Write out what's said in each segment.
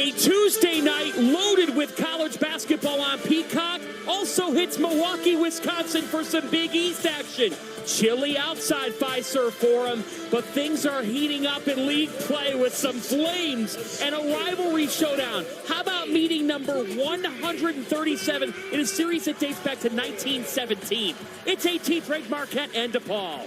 A Tuesday night loaded with college basketball on Peacock. Also hits Milwaukee, Wisconsin for some Big East action. Chilly outside Fiserv Forum, but things are heating up in league play with some flames and a rivalry showdown. How about meeting number 137 in a series that dates back to 1917? It's 18th ranked Marquette and DePaul.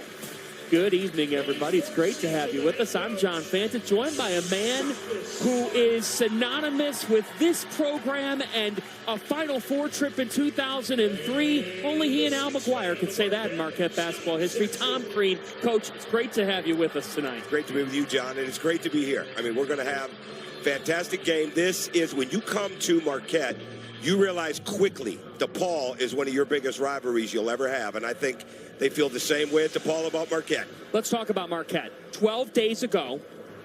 Good evening, everybody. It's great to have you with us. I'm John Fanta, joined by a man who is synonymous with this program and a Final Four trip in 2003. Only he and Al McGuire could say that in Marquette basketball history. Tom Crean, Coach, it's great to have you with us tonight. Great to be with you, John, and it's great to be here. I mean, we're going to have a fantastic game. This is, when you come to Marquette, you realize quickly DePaul is one of your biggest rivalries you'll ever have, and I think they feel the same way at DePaul about Marquette. Let's talk about Marquette. 12 days ago,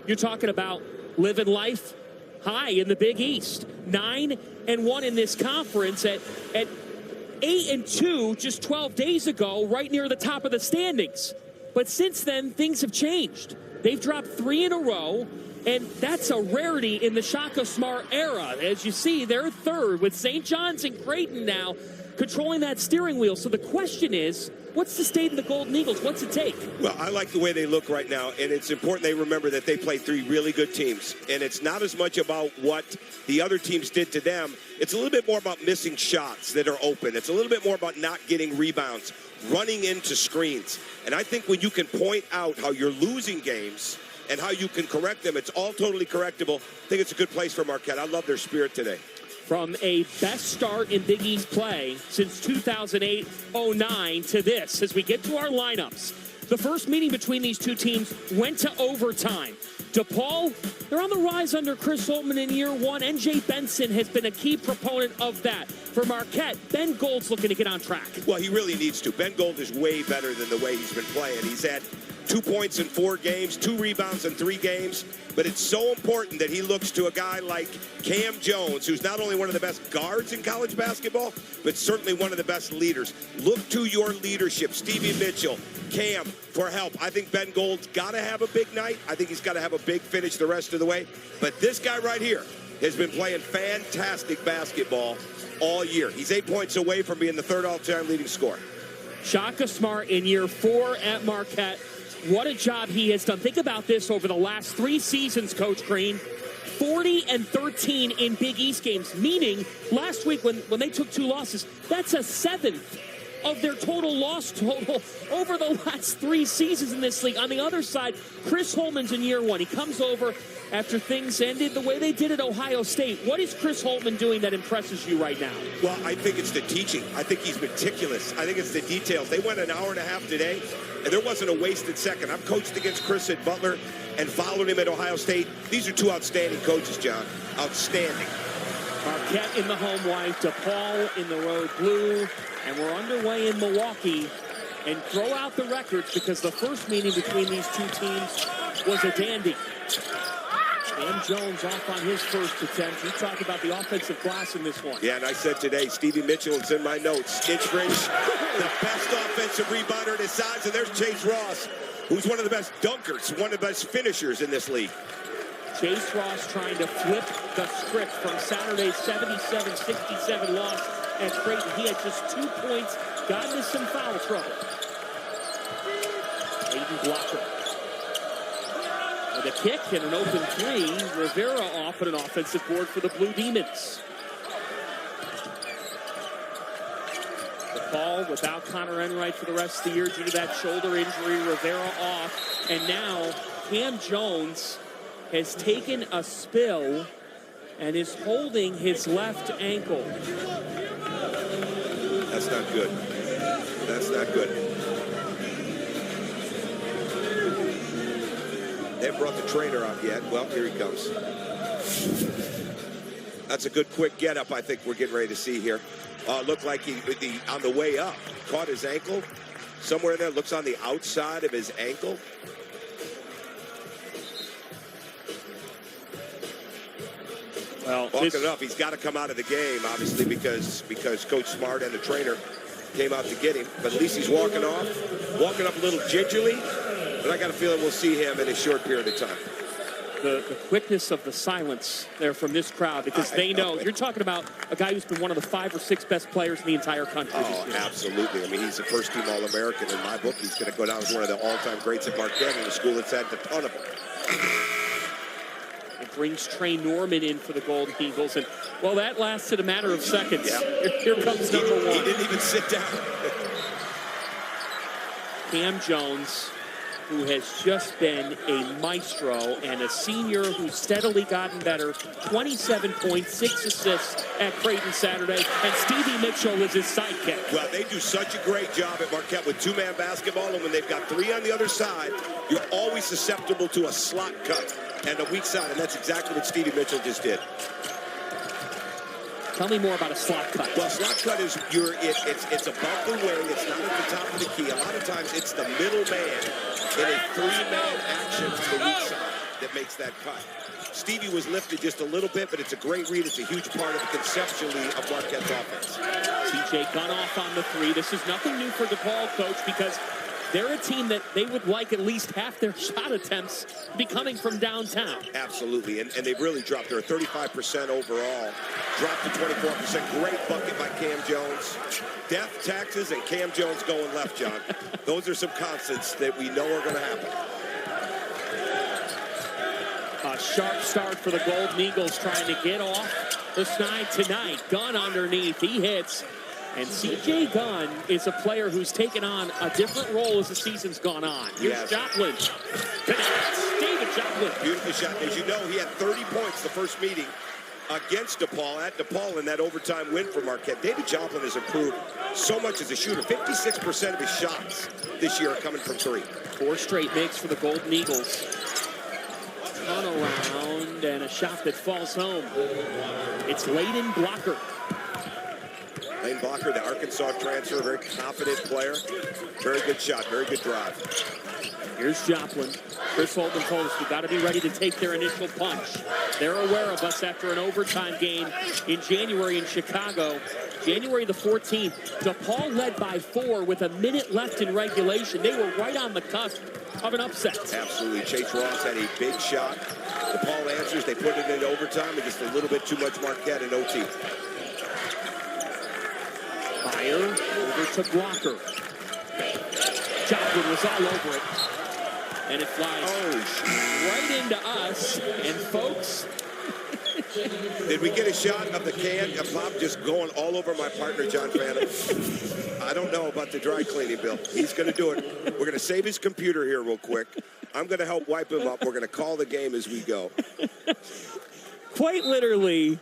you're talking about living life high in the Big East. 9-1 in this conference at 8-2 just 12 days ago, right near the top of the standings. But since then, things have changed. They've dropped 3 in a row, and that's a rarity in the Shaka Smart era. As you see, they're third with St. John's and Creighton now controlling that steering wheel. So the question is, what's the state of the Golden Eagles? What's it take? Well, I like the way they look right now, and it's important they remember that they play 3 really good teams. And it's not as much about what the other teams did to them. It's a little bit more about missing shots that are open. It's a little bit more about not getting rebounds, running into screens. And I think when you can point out how you're losing games and how you can correct them, it's all totally correctable. I think it's a good place for Marquette. I love their spirit today. From a best start in Big East play since 2008-09 to this, as we get to our lineups. The first meeting between these two teams went to overtime. DePaul, they're on the rise under Chris Holtmann in year 1. N.J. Benson has been a key proponent of that. For Marquette, Ben Gold's looking to get on track. Well, he really needs to. Ben Gold is way better than the way he's been playing. He's had 2 points in 4 games, 2 rebounds in 3 games. But it's so important that he looks to a guy like Cam Jones, who's not only one of the best guards in college basketball, but certainly one of the best leaders. Look to your leadership, Stevie Mitchell, Cam, for help. I think Ben Gold's got to have a big night. I think he's got to have a big finish the rest of the way. But this guy right here has been playing fantastic basketball all year. He's 8 points away from being the 3rd all-time leading scorer. Shaka Smart in year 4 at Marquette. What a job he has done. Think about this over the last 3 seasons, Coach Crean. 40-13 in Big East games, meaning last week when they took 2 losses, that's a 7th of their total loss total over the last 3 seasons in this league. On the other side, Chris Holtmann's in year 1. He comes over after things ended the way they did at Ohio State. What is Chris Holtmann doing that impresses you right now? Well, I think it's the teaching. I think he's meticulous. I think it's the details. They went an hour and a half today, and there wasn't a wasted second. I've coached against Chris at Butler and followed him at Ohio State. These are 2 outstanding coaches, John. Outstanding. Marquette in the home white, DePaul in the road blue, and we're underway in Milwaukee. And throw out the records because the first meeting between these 2 teams was a dandy. Cam Jones off on his first attempt. We talked about the offensive class in this one. Yeah, and I said today, Stevie Mitchell, it's in my notes. Inchbridge, the best offensive rebounder at his size, and there's Chase Ross, who's one of the best dunkers, one of the best finishers in this league. Chase Ross trying to flip the script from Saturday's 77-67 loss at Creighton. He had just 2 points, got into some foul trouble. Aiden Blocker. With a kick and an open 3, Rivera off at an offensive board for the Blue Demons. DePaul without Connor Enright for the rest of the year due to that shoulder injury. Rivera off. And now Cam Jones has taken a spill and is holding his left ankle. That's not good. That's not good. They haven't brought the trainer out yet. Well, here he comes. That's a good quick get up I think we're getting ready to see here. Looked like he, on the way up, caught his ankle. Somewhere in there, looks on the outside of his ankle. Well, walking it up, he's got to come out of the game, obviously, because Coach Smart and the trainer came out to get him. But at least he's walking off, walking up a little gingerly. But I got a feeling we'll see him in a short period of time. the quickness of the silence there from this crowd, because they know you're talking about a guy who's been one of the 5 or 6 best players in the entire country this year. Absolutely. I mean, he's a first-team All-American. In my book, he's going to go down as one of the all-time greats at Marquette, in a school that's had a ton of them. It brings Trey Norman in for the Golden Eagles, and, well, that lasted a matter of seconds. Yeah. Here comes number 1. He didn't even sit down. Cam Jones, who has just been a maestro and a senior who's steadily gotten better. 27 points, 6 assists at Creighton Saturday, and Stevie Mitchell is his sidekick. Well, they do such a great job at Marquette with 2-man basketball, and when they've got 3 on the other side, you're always susceptible to a slot cut and a weak side, and that's exactly what Stevie Mitchell just did. Tell me more about a slot cut. Well, slot cut is it's above the wing. It's not at the top of the key. A lot of times it's the middle man in a 3-man action to the weak side that makes that cut. Stevie was lifted just a little bit, but it's a great read. It's a huge part of conceptually of Marquette's offense. TJ gun off on the 3. This is nothing new for DePaul, Coach, because they're a team that they would like at least half their shot attempts to be coming from downtown. Absolutely, and they've really dropped. They're 35% overall. Dropped to 24%. Great bucket by Cam Jones. Death, taxes, and Cam Jones going left, John. Those are some constants that we know are going to happen. A sharp start for the Golden Eagles, trying to get off the snide tonight. Gunn underneath, he hits. And C.J. Gunn is a player who's taken on a different role as the season's gone on. Here's Joplin. Connects. David Joplin. Beautiful shot. As you know, he had 30 points the first meeting against DePaul, at DePaul, in that overtime win for Marquette. David Joplin has improved so much as a shooter. 56% of his shots this year are coming from 3. 4 straight makes for the Golden Eagles. Turnaround and a shot that falls home. It's Layden Blocker. Lane Blocker, the Arkansas transfer, very confident player. Very good shot, very good drive. Here's Joplin. Chris Holden told us we've got to be ready to take their initial punch. They're aware of us after an overtime game in January in Chicago. January the 14th, DePaul led by 4 with a minute left in regulation. They were right on the cusp of an upset. Absolutely. Chase Ross had a big shot. DePaul answers. They put it in overtime, and just a little bit too much Marquette in OT. Meyer over to Blocker. Joplin was all over it. And it flies right into us. And folks, did we get a shot of the can of pop just going all over my partner, John Phantom? I don't know about the dry cleaning, Bill. He's going to do it. We're going to save his computer here real quick. I'm going to help wipe him up. We're going to call the game as we go. Quite literally,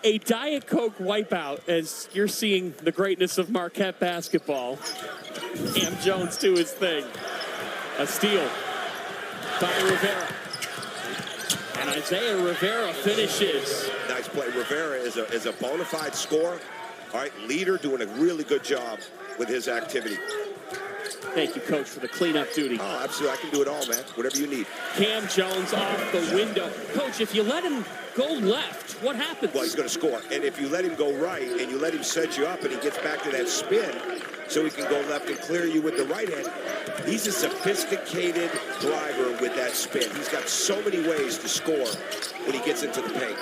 a Diet Coke wipeout as you're seeing the greatness of Marquette basketball. Cam Jones do his thing. A steal by Rivera. And Isaiah Rivera finishes. Nice play. Rivera is a bona fide scorer. All right, leader, doing a really good job with his activity. Thank you, Coach, for the cleanup duty. Oh, absolutely. I can do it all, man. Whatever you need. Cam Jones off the window. Coach, if you let him go left, what happens? Well, he's going to score. And if you let him go right and you let him set you up and he gets back to that spin so he can go left and clear you with the right hand, he's a sophisticated driver with that spin. He's got so many ways to score when he gets into the paint.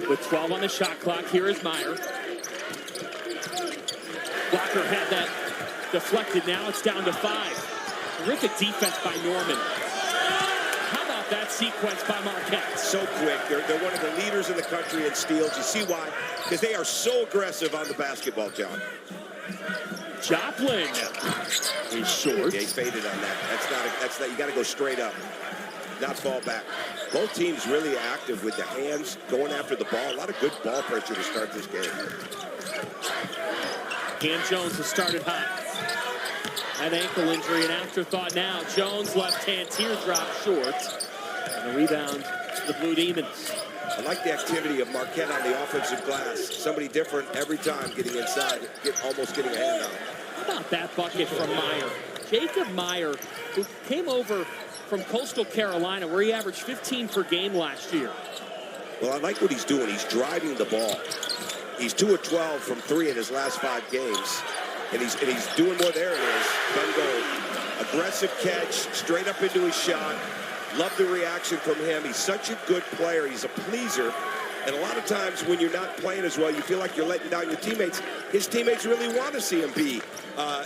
With 12 on the shot clock, here is Meyer. Blocker had that deflected. Now it's down to 5. Terrific defense by Norman. How about that sequence by Marquette? So quick. They're one of the leaders in the country in steals. You see why? Because they are so aggressive on the basketball, John. Joplin is short. Yeah, he faded on that. That's not. You got to go straight up, not fall back. Both teams really active with the hands, going after the ball. A lot of good ball pressure to start this game. Cam Jones has started hot. An ankle injury, an afterthought now. Jones left hand teardrop short. And the rebound to the Blue Demons. I like the activity of Marquette on the offensive glass. Somebody different every time getting inside, almost getting a hand on. How about that bucket from Meyer? Jacob Meyer, who came over from Coastal Carolina, where he averaged 15 per game last year. Well, I like what he's doing. He's driving the ball. He's 2 of 12 from 3 in his last 5 games. And he's doing more. There it is. Bengal. Aggressive catch, straight up into his shot. Love the reaction from him. He's such a good player. He's a pleaser. And a lot of times when you're not playing as well, you feel like you're letting down your teammates. His teammates really want to see him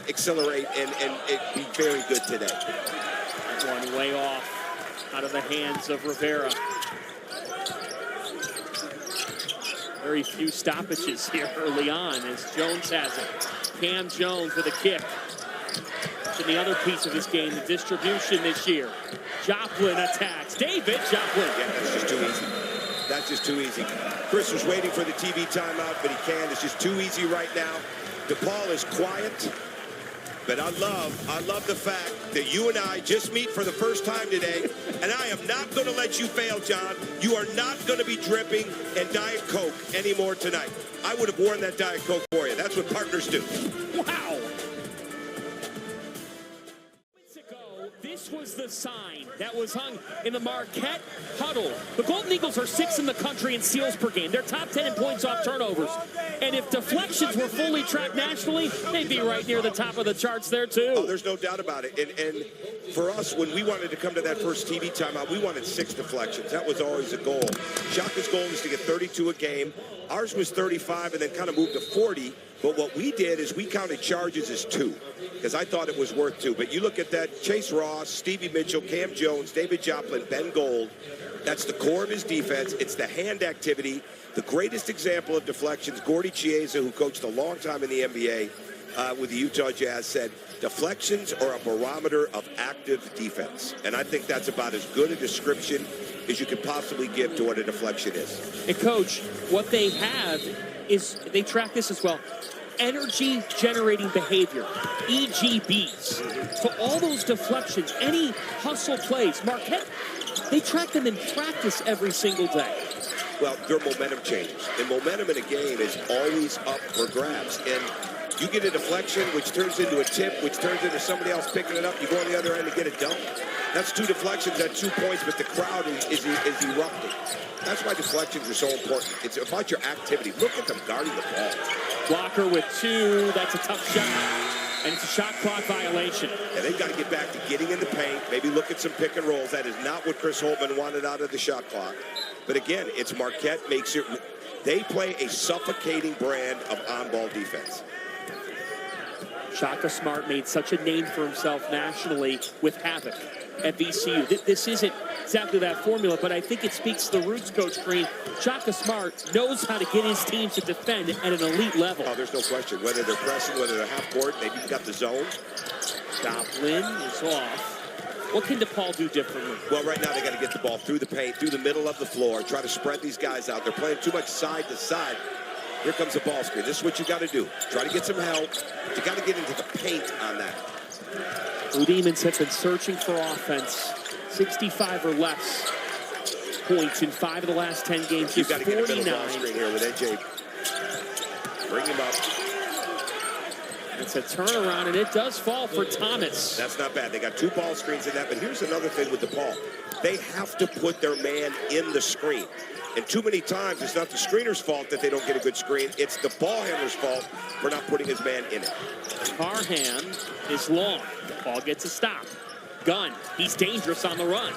accelerate and be very good today. One way off out of the hands of Rivera. Very few stoppages here early on as Jones has it. Cam Jones with a kick. And the other piece of this game, the distribution this year. Joplin attacks. David Joplin. Yeah, that's just too easy. That's just too easy. Chris was waiting for the TV timeout, but he can't. It's just too easy right now. DePaul is quiet, but I love the fact that you and I just meet for the first time today, and I am not going to let you fail, John. You are not going to be dripping in Diet Coke anymore tonight. I would have worn that Diet Coke for you. That's what partners do. Wow. This was the sign that was hung in the Marquette huddle. The Golden Eagles are 6th in the country in steals per game. They're top 10 in points off turnovers. And if deflections were fully tracked nationally, they'd be right near the top of the charts there, too. Oh, there's no doubt about it. And for us, when we wanted to come to that first TV timeout, we wanted 6 deflections. That was always a goal. Shaka's goal was to get 32 a game. Ours was 35 and then kind of moved to 40. But what we did is we counted charges as 2 because I thought it was worth 2. But you look at that, Chase Ross, Stevie Mitchell, Cam Jones, David Joplin, Ben Gold. That's the core of his defense. It's the hand activity. The greatest example of deflections, Gordy Chiesa, who coached a long time in the NBA with the Utah Jazz, said, deflections are a barometer of active defense. And I think that's about as good a description as you could possibly give to what a deflection is. And, Coach, what they have is, they track this as well, energy-generating behavior, EGBs. So all those deflections, any hustle plays, Marquette, they track them in practice every single day. Well, they're momentum changers. And momentum in a game is always up for grabs. And you get a deflection, which turns into a tip, which turns into somebody else picking it up. You go on the other end and get a dunk. That's 2 deflections, that's 2 points, but the crowd is erupting. That's why deflections are so important. It's about your activity. Look at them guarding the ball. Blocker with 2. That's a tough shot. And it's a shot clock violation. And they've got to get back to getting in the paint, maybe look at some pick and rolls. That is not what Chris Holtman wanted out of the shot clock. But again, it's Marquette makes it. They play a suffocating brand of on-ball defense. Shaka Smart made such a name for himself nationally with havoc at VCU. This isn't exactly that formula, but I think it speaks to the roots, Coach Green. Shaka Smart knows how to get his team to defend at an elite level. Oh, there's no question. Whether they're pressing, whether they're half court, they've even got the zone. Joplin is off. What can DePaul do differently? Well, right now they got to get the ball through the paint, through the middle of the floor, try to spread these guys out. They're playing too much side to side. Here comes the ball screen. This is what you got to do. Try to get some help. You got to get into the paint on that. Blue Demons have been searching for offense. 65 or less points in 5 of the last 10 games. You've got to get a middle ball 49. screen here with NJ. Bring him up. It's a turnaround, and it does fall for Thomas. That's not bad. They got 2 ball screens in that, but here's another thing with DePaul. They have to put their man in the screen. And too many times, it's not the screener's fault that they don't get a good screen. It's the ball handler's fault for not putting his man in it. Parham is long. Ball gets a stop. Gunn, he's dangerous on the run.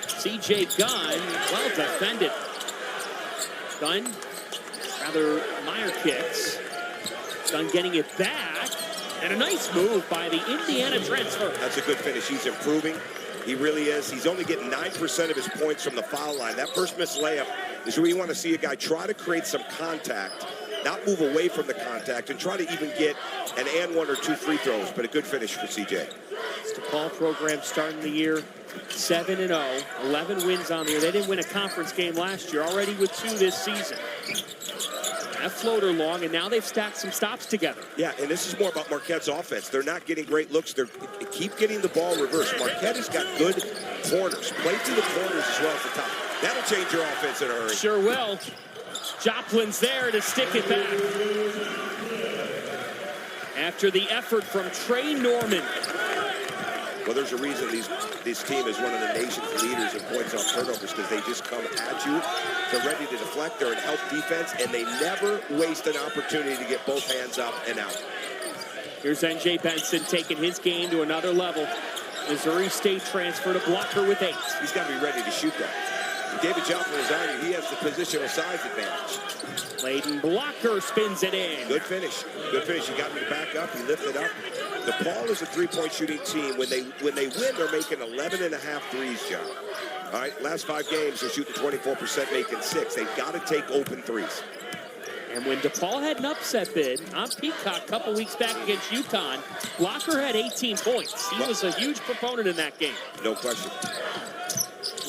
C.J. Gunn, well defended. Gunn, rather Meyer kicks. Gunn getting it back. And a nice move by the Indiana transfer. That's a good finish. He's improving. He really is. He's only getting 9% of his points from the foul line. That first missed layup is where you want to see a guy try to create some contact, not move away from the contact, and try to even get an and 1 or 2 free throws, but a good finish for CJ. It's the DePaul program starting the year 7-0, 11 wins on the year. They didn't win a conference game last year, already with 2 this season. That floater long, and now they've stacked some stops together. Yeah, and this is more about Marquette's offense. They're not getting great looks. They keep getting the ball reversed. Marquette has got good corners. Play through the corners as well as the top. That'll change your offense in a hurry. Sure will. Joplin's there to stick it back. After the effort from Trey Norman. Well, there's a reason this team is one of the nation's leaders in points off turnovers, because they just come at you. They're ready to deflect. They're in help defense, and they never waste an opportunity to get both hands up and out. Here's N.J. Benson taking his game to another level. Missouri State transfer to blocker with 8. He's got to be ready to shoot that. David Joplin is on you. He has the positional size advantage. Layden Blocker spins it in. Good finish. Good finish. He got him to back up. He lifted up. DePaul is a three-point shooting team. When they win, they're making 11.5 threes, John. All right, last 5 games, they're shooting 24%, making 6. They've got to take open threes. And when DePaul had an upset bid on Peacock a couple weeks back against UConn, Blocker had 18 points. He was a huge proponent in that game. No question.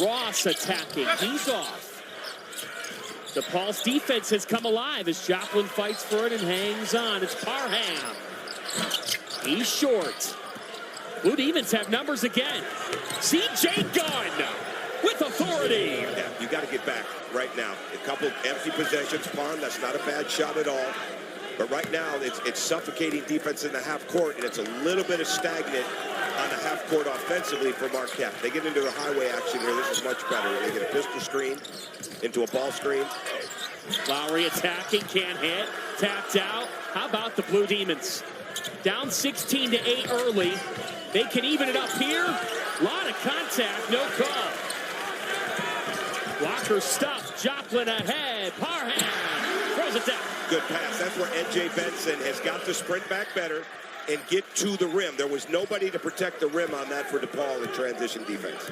Ross attacking. He's off. DePaul's defense has come alive as Joplin fights for it and hangs on. It's Parham. He's short. Blue Demons have numbers again. C.J. Gunn with authority. Yeah, you got to get back right now. A couple empty possessions. Pond, that's not a bad shot at all. But right now, it's suffocating defense in the half court, and it's a little bit of stagnant on the half court offensively for Marquette. They get into the highway action here. This is much better. They get a pistol screen into a ball screen. Lowry attacking, can't hit. Tapped out. How about the Blue Demons? Down 16-8 early. They can even it up here. A lot of contact, no call. Blocker stuffed. Joplin ahead. Parham throws it down. Good pass. That's where N.J. Benson has got to sprint back better and get to the rim. There was nobody to protect the rim on that for DePaul in transition defense.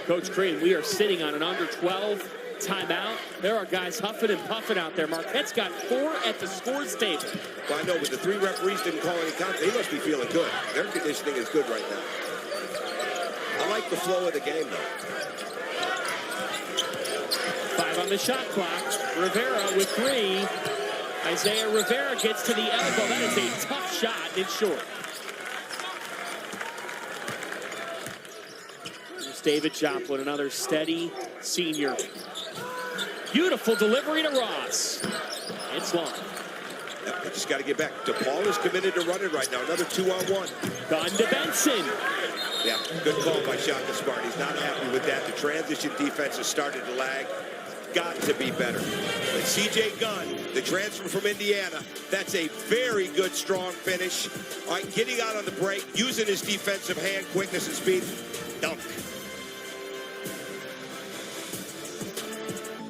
Coach Green, we are sitting on an under 12 timeout. There are guys huffing and puffing out there. Marquette's got 4 at the scores table. Well, I know, but the 3 referees didn't call any contact. They must be feeling good. Their conditioning is good right now. I like the flow of the game, though. 5 on the shot clock. Rivera with 3. Isaiah Rivera gets to the elbow. That is a tough shot. It's short. Here's David Joplin, another steady senior. Beautiful delivery to Ross. It's long. They just got to get back. DePaul is committed to running right now. Another 2-on-1. Gunn to Benson. Yeah, good call by Shaka Smart. He's not happy with that. The transition defense has started to lag. Got to be better. But C.J. Gunn, the transfer from Indiana, that's a very good, strong finish. All right, getting out on the break, using his defensive hand, quickness and speed. Dunk.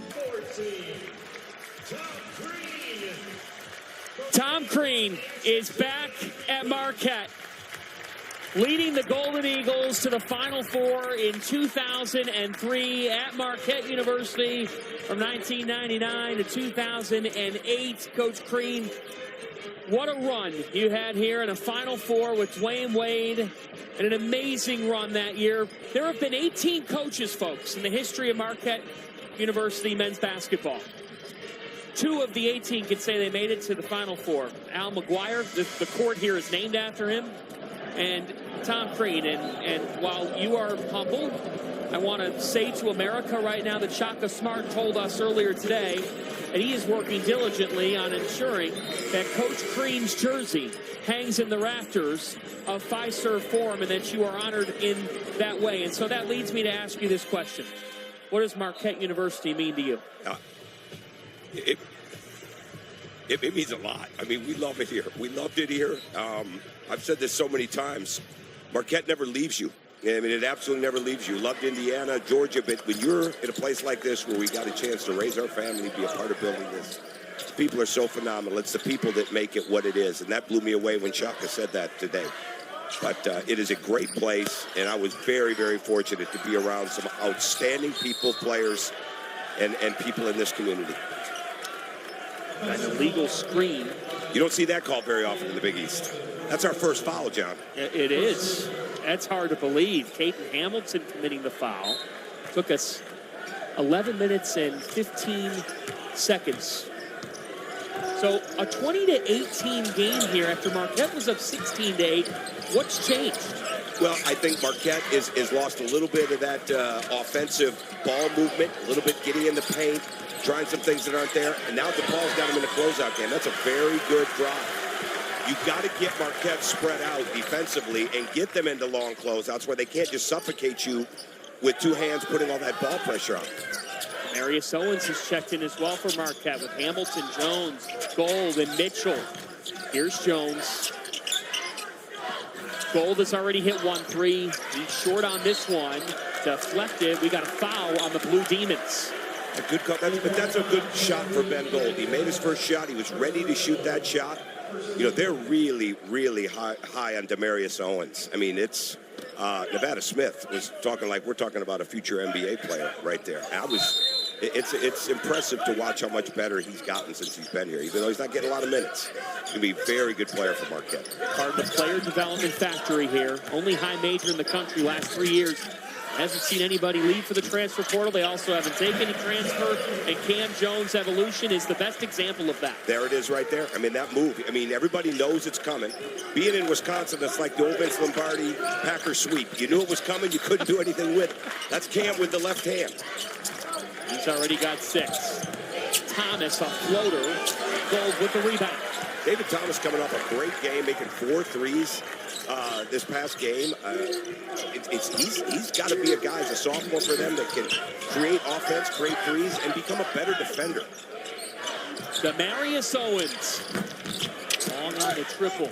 14, Tom Crean. Tom Crean is back at Marquette, leading the Golden Eagles to the Final Four in 2003 at Marquette University from 1999 to 2008. Coach Crean, what a run you had here in a Final Four with Dwayne Wade, and an amazing run that year. There have been 18 coaches, folks, in the history of Marquette University men's basketball. 2 of the 18 can say they made it to the Final Four. Al McGuire, the court here is named after him, and Tom Crean. And while you are humble, I want to say to America right now that Shaka Smart told us earlier today that he is working diligently on ensuring that Coach Crean's jersey hangs in the rafters of Fiserv Forum, and that you are honored in that way. And so that leads me to ask you this question. What does Marquette University mean to you? It means a lot. I mean, we love it here. We loved it here. I've said this so many times. Marquette never leaves you. I mean, it absolutely never leaves you. Loved Indiana, Georgia, but when you're in a place like this where we got a chance to raise our family, be a part of building this, people are so phenomenal. It's the people that make it what it is, and that blew me away when Shaka said that today. But it is a great place, and I was very, very fortunate to be around some outstanding people, players, and people in this community. An illegal screen. You don't see that called very often in the Big East. That's our first foul, John. It is. That's hard to believe. Caden Hamilton committing the foul. Took us 11 minutes and 15 seconds. So a 20-18 game here after Marquette was up 16-8. What's changed? Well, I think Marquette is lost a little bit of that offensive ball movement, a little bit getting in the paint, trying some things that aren't there. And now DePaul's got him in the closeout game. That's a very good drive. You've got to get Marquette spread out defensively and get them into long closeouts where they can't just suffocate you with 2 hands putting all that ball pressure on. Marius Owens has checked in as well for Marquette with Hamilton, Jones, Gold, and Mitchell. Here's Jones. Gold has already hit 1-3. He's short on this one. Deflected. We got a foul on the Blue Demons. A good call. But that's a good shot for Ben Gold. He made his first shot. He was ready to shoot that shot. You know, they're really, really high on Demarius Owens. I mean, it's Nevada Smith was talking like we're talking about a future NBA player right there. It's impressive to watch how much better he's gotten since he's been here, even though he's not getting a lot of minutes. He's going to be a very good player for Marquette. Part of the player development factory here. Only high major in the country last 3 years. Hasn't seen anybody leave for the transfer portal. They also haven't taken any transfer. And Cam Jones' evolution is the best example of that. There it is right there. I mean, that move. I mean, everybody knows it's coming. Being in Wisconsin, that's like the old Vince Lombardi Packer sweep. You knew it was coming. You couldn't do anything with it. That's Cam with the left hand. He's already got 6. Thomas, a floater. Gold with the rebound. David Thomas coming off a great game, making 4 threes this past game. He's got to be a guy as a sophomore for them that can create offense, create threes, and become a better defender. Demarius Owens. Long on the triple.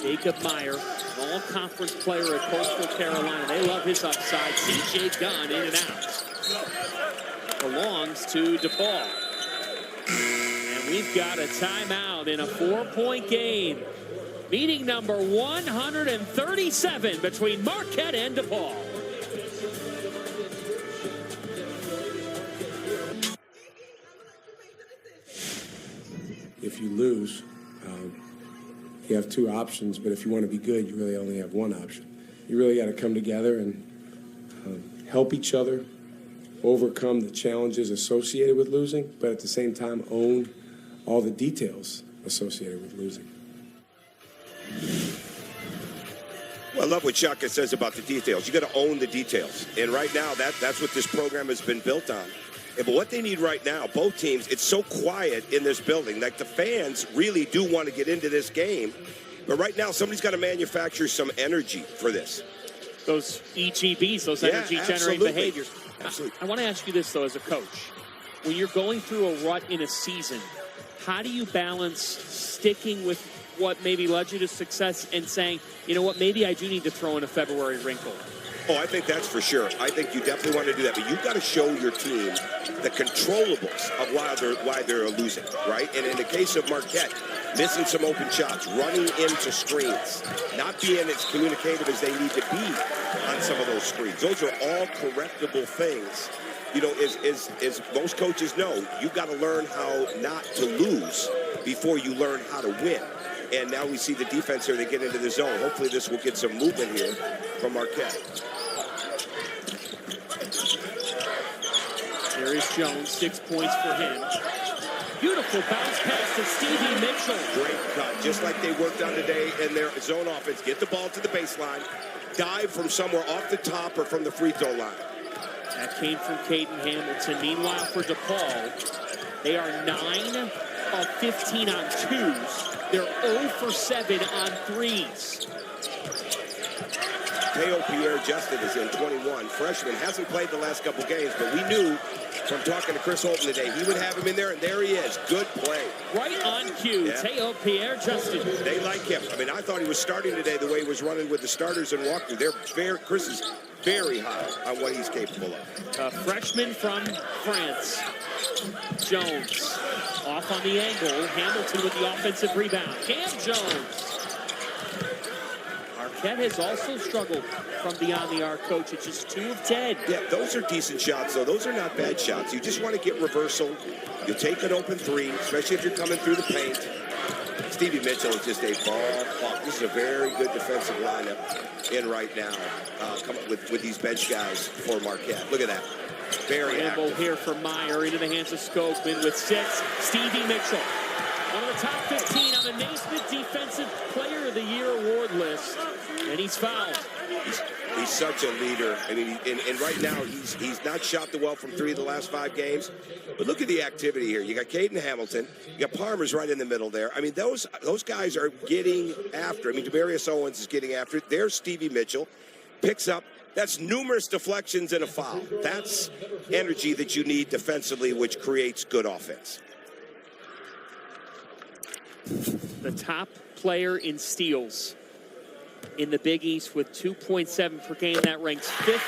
Jacob Meyer, an all-conference player at Coastal Carolina. They love his upside. C.J. Gunn in and out. Belongs to DePaul. And we've got a timeout in a 4-point game. Meeting number 137 between Marquette and DePaul. If you lose, you have 2 options, but if you want to be good, you really only have 1 option. You really got to come together and help each other overcome the challenges associated with losing, but at the same time own all the details associated with losing. Well, I love what Shaka says about the details. You got to own the details. And right now, that's what this program has been built on. But what they need right now, both teams, it's so quiet in this building. Like, the fans really do want to get into this game. But right now, somebody's got to manufacture some energy for this. Those EGBs, those energy-generating behaviors. Absolutely. I want to ask you this, though, as a coach. When you're going through a rut in a season, how do you balance sticking with what maybe led you to success and saying, you know what, maybe I do need to throw in a February wrinkle? Oh, I think that's for sure. I think you definitely want to do that. But you've got to show your team the controllables of why they're losing, right? And in the case of Marquette, missing some open shots, running into screens, not being as communicative as they need to be on some of those screens. Those are all correctable things. You know, as most coaches know, you've got to learn how not to lose before you learn how to win. And now we see the defense here. They get into the zone. Hopefully this will get some movement here from Marquette. There is Jones, 6 points for him. Beautiful bounce pass to Stevie Mitchell. Great cut, just like they worked on today in their zone offense. Get the ball to the baseline, dive from somewhere off the top or from the free throw line. That came from Caden Hamilton. Meanwhile, for DePaul, they are 9 of 15 on 2s. They're 0 for 7 on 3s. Teo Pierre-Justin is in 21. Freshman, hasn't played the last couple games, but we knew from talking to Chris Holton today, he would have him in there, and there he is. Good play. Right on cue, yeah. Teo Pierre-Justin. They like him. I mean, I thought he was starting today the way he was running with the starters and walkthrough. Chris is very high on what he's capable of. A freshman from France. Jones off on the angle. Hamilton with the offensive rebound. Cam Jones. Marquette has also struggled from beyond the arc, coach. It's just 2 of 10. Yeah, those are decent shots, though. Those are not bad shots. You just want to get reversal. You take an open 3, especially if you're coming through the paint. Stevie Mitchell is just a ball hawk. This is a very good defensive lineup in right now, coming with these bench guys for Marquette. Look at that. Very active. Here for Meyer into the hands of Skopman with 6. Stevie Mitchell, one of the top 15 on the Naismith Defensive Player of the Year award list, and he's fouled. He's such a leader. I mean, and right now he's not shot the well from 3 of the last 5 games. But look at the activity here. You got Caden Hamilton. You got Palmer's right in the middle there. I mean, those guys are getting after. I mean, Demarius Owens is getting after it. There's Stevie Mitchell. Picks up. That's numerous deflections and a foul. That's energy that you need defensively, which creates good offense. the top player in steals in the Big East with 2.7 per game. That ranks 5th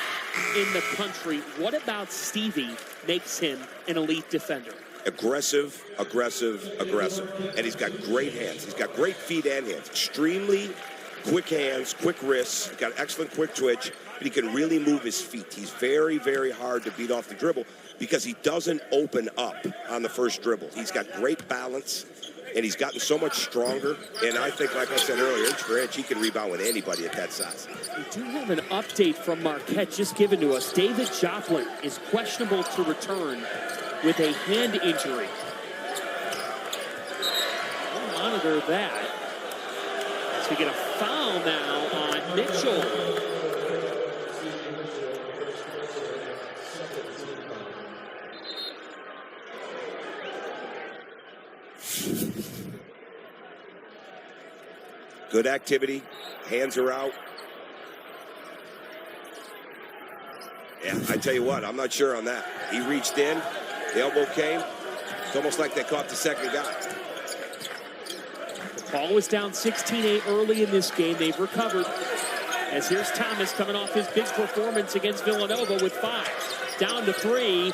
in the country. What about Stevie makes him an elite defender? Aggressive, aggressive, aggressive. And he's got great hands. He's got great feet and hands. Extremely quick hands, quick wrists. He's got excellent quick twitch. But he can really move his feet. He's very, very hard to beat off the dribble because he doesn't open up on the first dribble. He's got great balance, and he's gotten so much stronger. And I think, like I said earlier, inch for inch, he can rebound with anybody at that size. We do have an update from Marquette just given to us. David Joplin is questionable to return with a hand injury. We'll monitor that. So we get a foul now on Mitchell. Good activity. Hands are out. Yeah, I tell you what, I'm not sure on that. He reached in. The elbow came. It's almost like they caught the second guy. DePaul was down 16-8 early in this game. They've recovered. As here's Thomas coming off his big performance against Villanova with 5. Down to 3.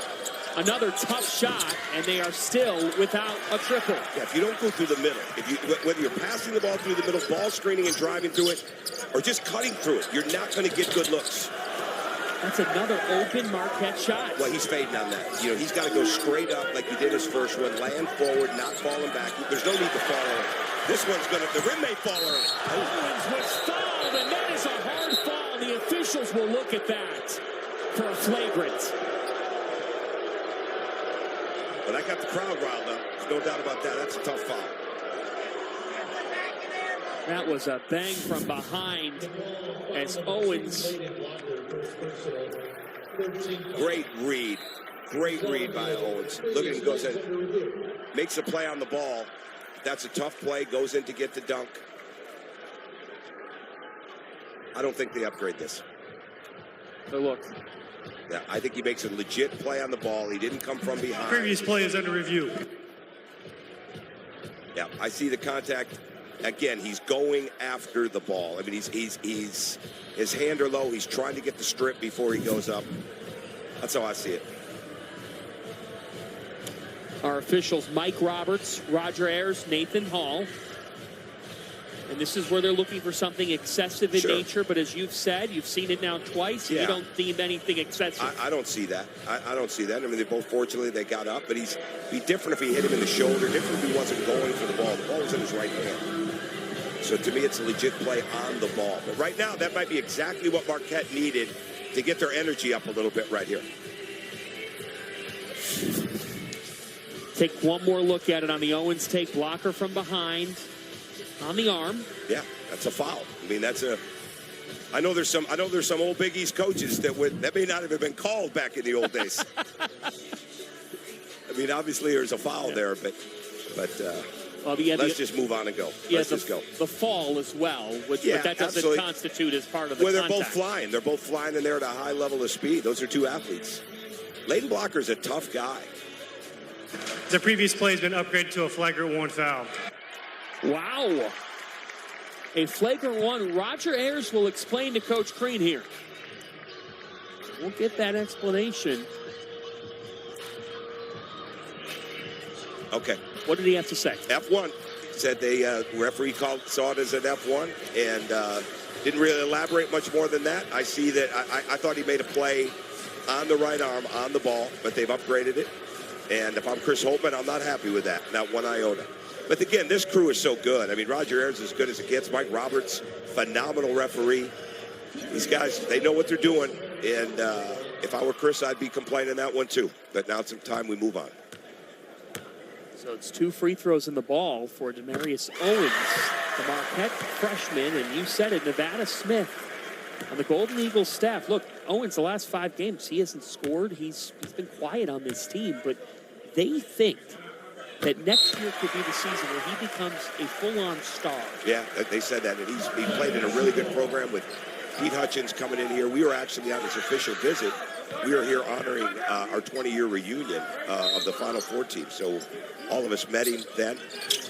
Another tough shot, and they are still without a triple. Yeah, if you don't go through the middle, whether you're passing the ball through the middle, ball screening and driving through it, or just cutting through it, you're not going to get good looks. That's another open Marquette shot. Well, he's fading on that. You know, he's got to go straight up like he did his first one, land forward, not falling back. There's no need to fall early. This one's going to, the rim may fall early. Owens was fouled, and that is a hard foul. The officials will look at that for a flagrant. But I got the crowd riled up. There's no doubt about that. That's a tough foul. That was a bang from behind as Owens. Great read. Great read by Owens. Look at him, goes in. Makes a play on the ball. That's a tough play. Goes in to get the dunk. I don't think they upgrade this. But look. Yeah, I think he makes a legit play on the ball. He didn't come from behind. Previous play is under review. Yeah, I see the contact. Again, he's going after the ball. I mean, he's his hand are low. He's trying to get the strip before he goes up. That's how I see it. Our officials, Mike Roberts, Roger Ayers, Nathan Hall. And this is where they're looking for something excessive in nature. But as you've said, you've seen it now twice. Yeah. You don't deem anything excessive. I don't see that. I don't see that. I mean, they both, fortunately, they got up. But he'd be different if he hit him in the shoulder, different if he wasn't going for the ball. The ball was in his right hand. So to me, it's a legit play on the ball. But right now, that might be exactly what Marquette needed to get their energy up a little bit right here. Take one more look at it on the Owens take. Blocker from behind. On the arm. Yeah, that's a foul. I mean, I know there's some old Big East coaches that may not have been called back in the old days. I mean, obviously there's a foul there, but let's just move on and go. Let's just go. The fall as well, but that doesn't constitute as part of the contact. They're both flying. They're both flying and they're at a high level of speed. Those are two athletes. Leighton Blocker's a tough guy. The previous play has been upgraded to a flagrant 1 foul. Wow. A flagrant 1. Roger Ayers will explain to Coach Crean here. We'll get that explanation. Okay. What did he have to say? F1. Said the referee saw it as an F1 and didn't really elaborate much more than that. I see that. I thought he made a play on the right arm on the ball, but they've upgraded it. And if I'm Chris Holtman, I'm not happy with that. Not one iota. But again, this crew is so good. I mean, Roger Ayers is as good as it gets. Mike Roberts, phenomenal referee. These guys, they know what they're doing. And if I were Chris, I'd be complaining that one too. But now it's time we move on. So it's 2 free throws in the ball for Demarius Owens, the Marquette freshman. And you said it, Nevada Smith on the Golden Eagles staff. Look, Owens, the last 5 games, he hasn't scored. He's been quiet on this team. But they think that next year could be the season where he becomes a full-on star. Yeah, they said that. And he played in a really good program with Pete Hutchins coming in here. We were actually on his official visit we are here honoring our 20-year reunion of the Final Four team. So all of us met him then.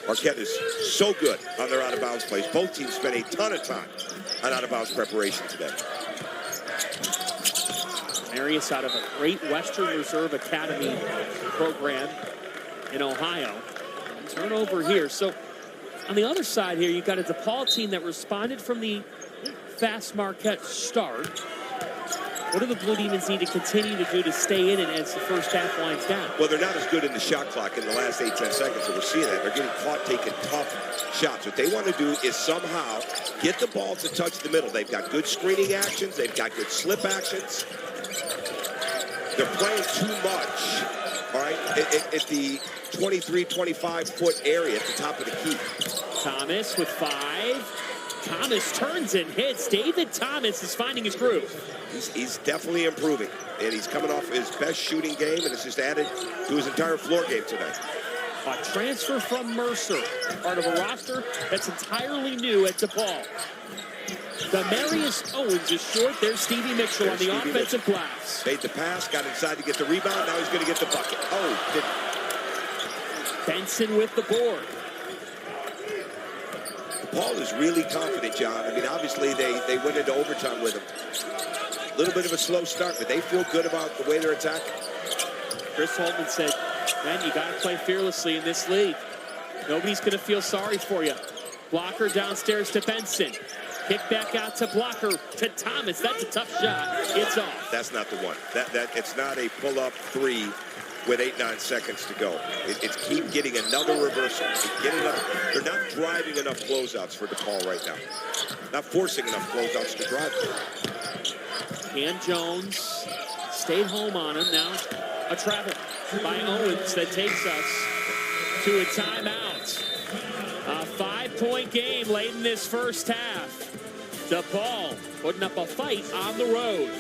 Marquette is so good on their out-of-bounds plays. Both teams spent a ton of time on out-of-bounds preparation today. Marius out of a great Western Reserve Academy program in Ohio. Turnover here. So on the other side here, you've got a DePaul team that responded from the fast Marquette start. What do the Blue Demons need to continue to do to stay in it as the first half winds down? Well, they're not as good in the shot clock in the last 8-10 seconds, so we're seeing that. They're getting caught taking tough shots. What they want to do is somehow get the ball to touch the middle. They've got good screening actions. They've got good slip actions. They're playing too much, all right, at the 23, 25-foot area at the top of the key. Thomas with 5. Thomas turns and hits. David Thomas is finding his groove. He's definitely improving, and he's coming off his best shooting game, and it's just added to his entire floor game tonight. A transfer from Mercer, part of a roster that's entirely new at DePaul. The Marius Owens is short. There's Stevie Mitchell on the offensive glass. Made the pass, got inside to get the rebound. Now he's going to get the bucket. Oh, didn't. Benson with the board. Paul is really confident, John. I mean, obviously they went into overtime with him. A little bit of a slow start, but they feel good about the way they're attacking. Chris Holtman said, man, you got to play fearlessly in this league. Nobody's going to feel sorry for you. Blocker downstairs to Benson. Kick back out to Blocker to Thomas. That's a tough shot. It's off. That's not the one. It's not a pull-up three with 8-9 seconds to go. It's keep getting another reversal. They're not driving enough closeouts for DePaul right now. Not forcing enough closeouts to drive. Cam Jones stayed home on him. Now a travel by Owens that takes us to a timeout. A 5-point game late in this first half. DePaul putting up a fight on the road.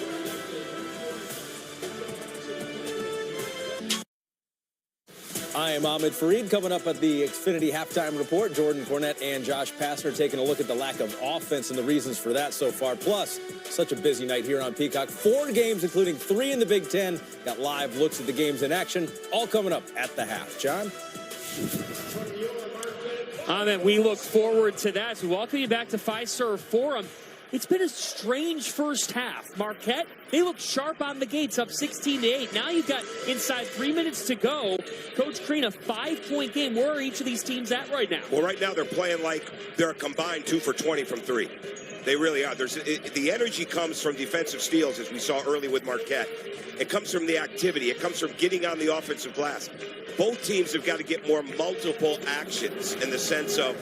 I am Ahmed Fareed. Coming up at the Xfinity Halftime Report, Jordan Cornette and Josh Pastner taking a look at the lack of offense and the reasons for that so far. Plus, such a busy night here on Peacock. 4 games, including 3 in the Big Ten. Got live looks at the games in action. All coming up at the half. John? Ahmed, we look forward to that. So welcome you back to Fiserv Forum. It's been a strange first half. Marquette, they look sharp on the gates, up 16-8. Now you've got inside 3 minutes to go. Coach Crean, a 5-point game. Where are each of these teams at right now? Well, right now they're playing like they're a combined 2 for 20 from 3. They really are. The energy comes from defensive steals, as we saw early with Marquette. It comes from the activity. It comes from getting on the offensive glass. Both teams have got to get more multiple actions in the sense of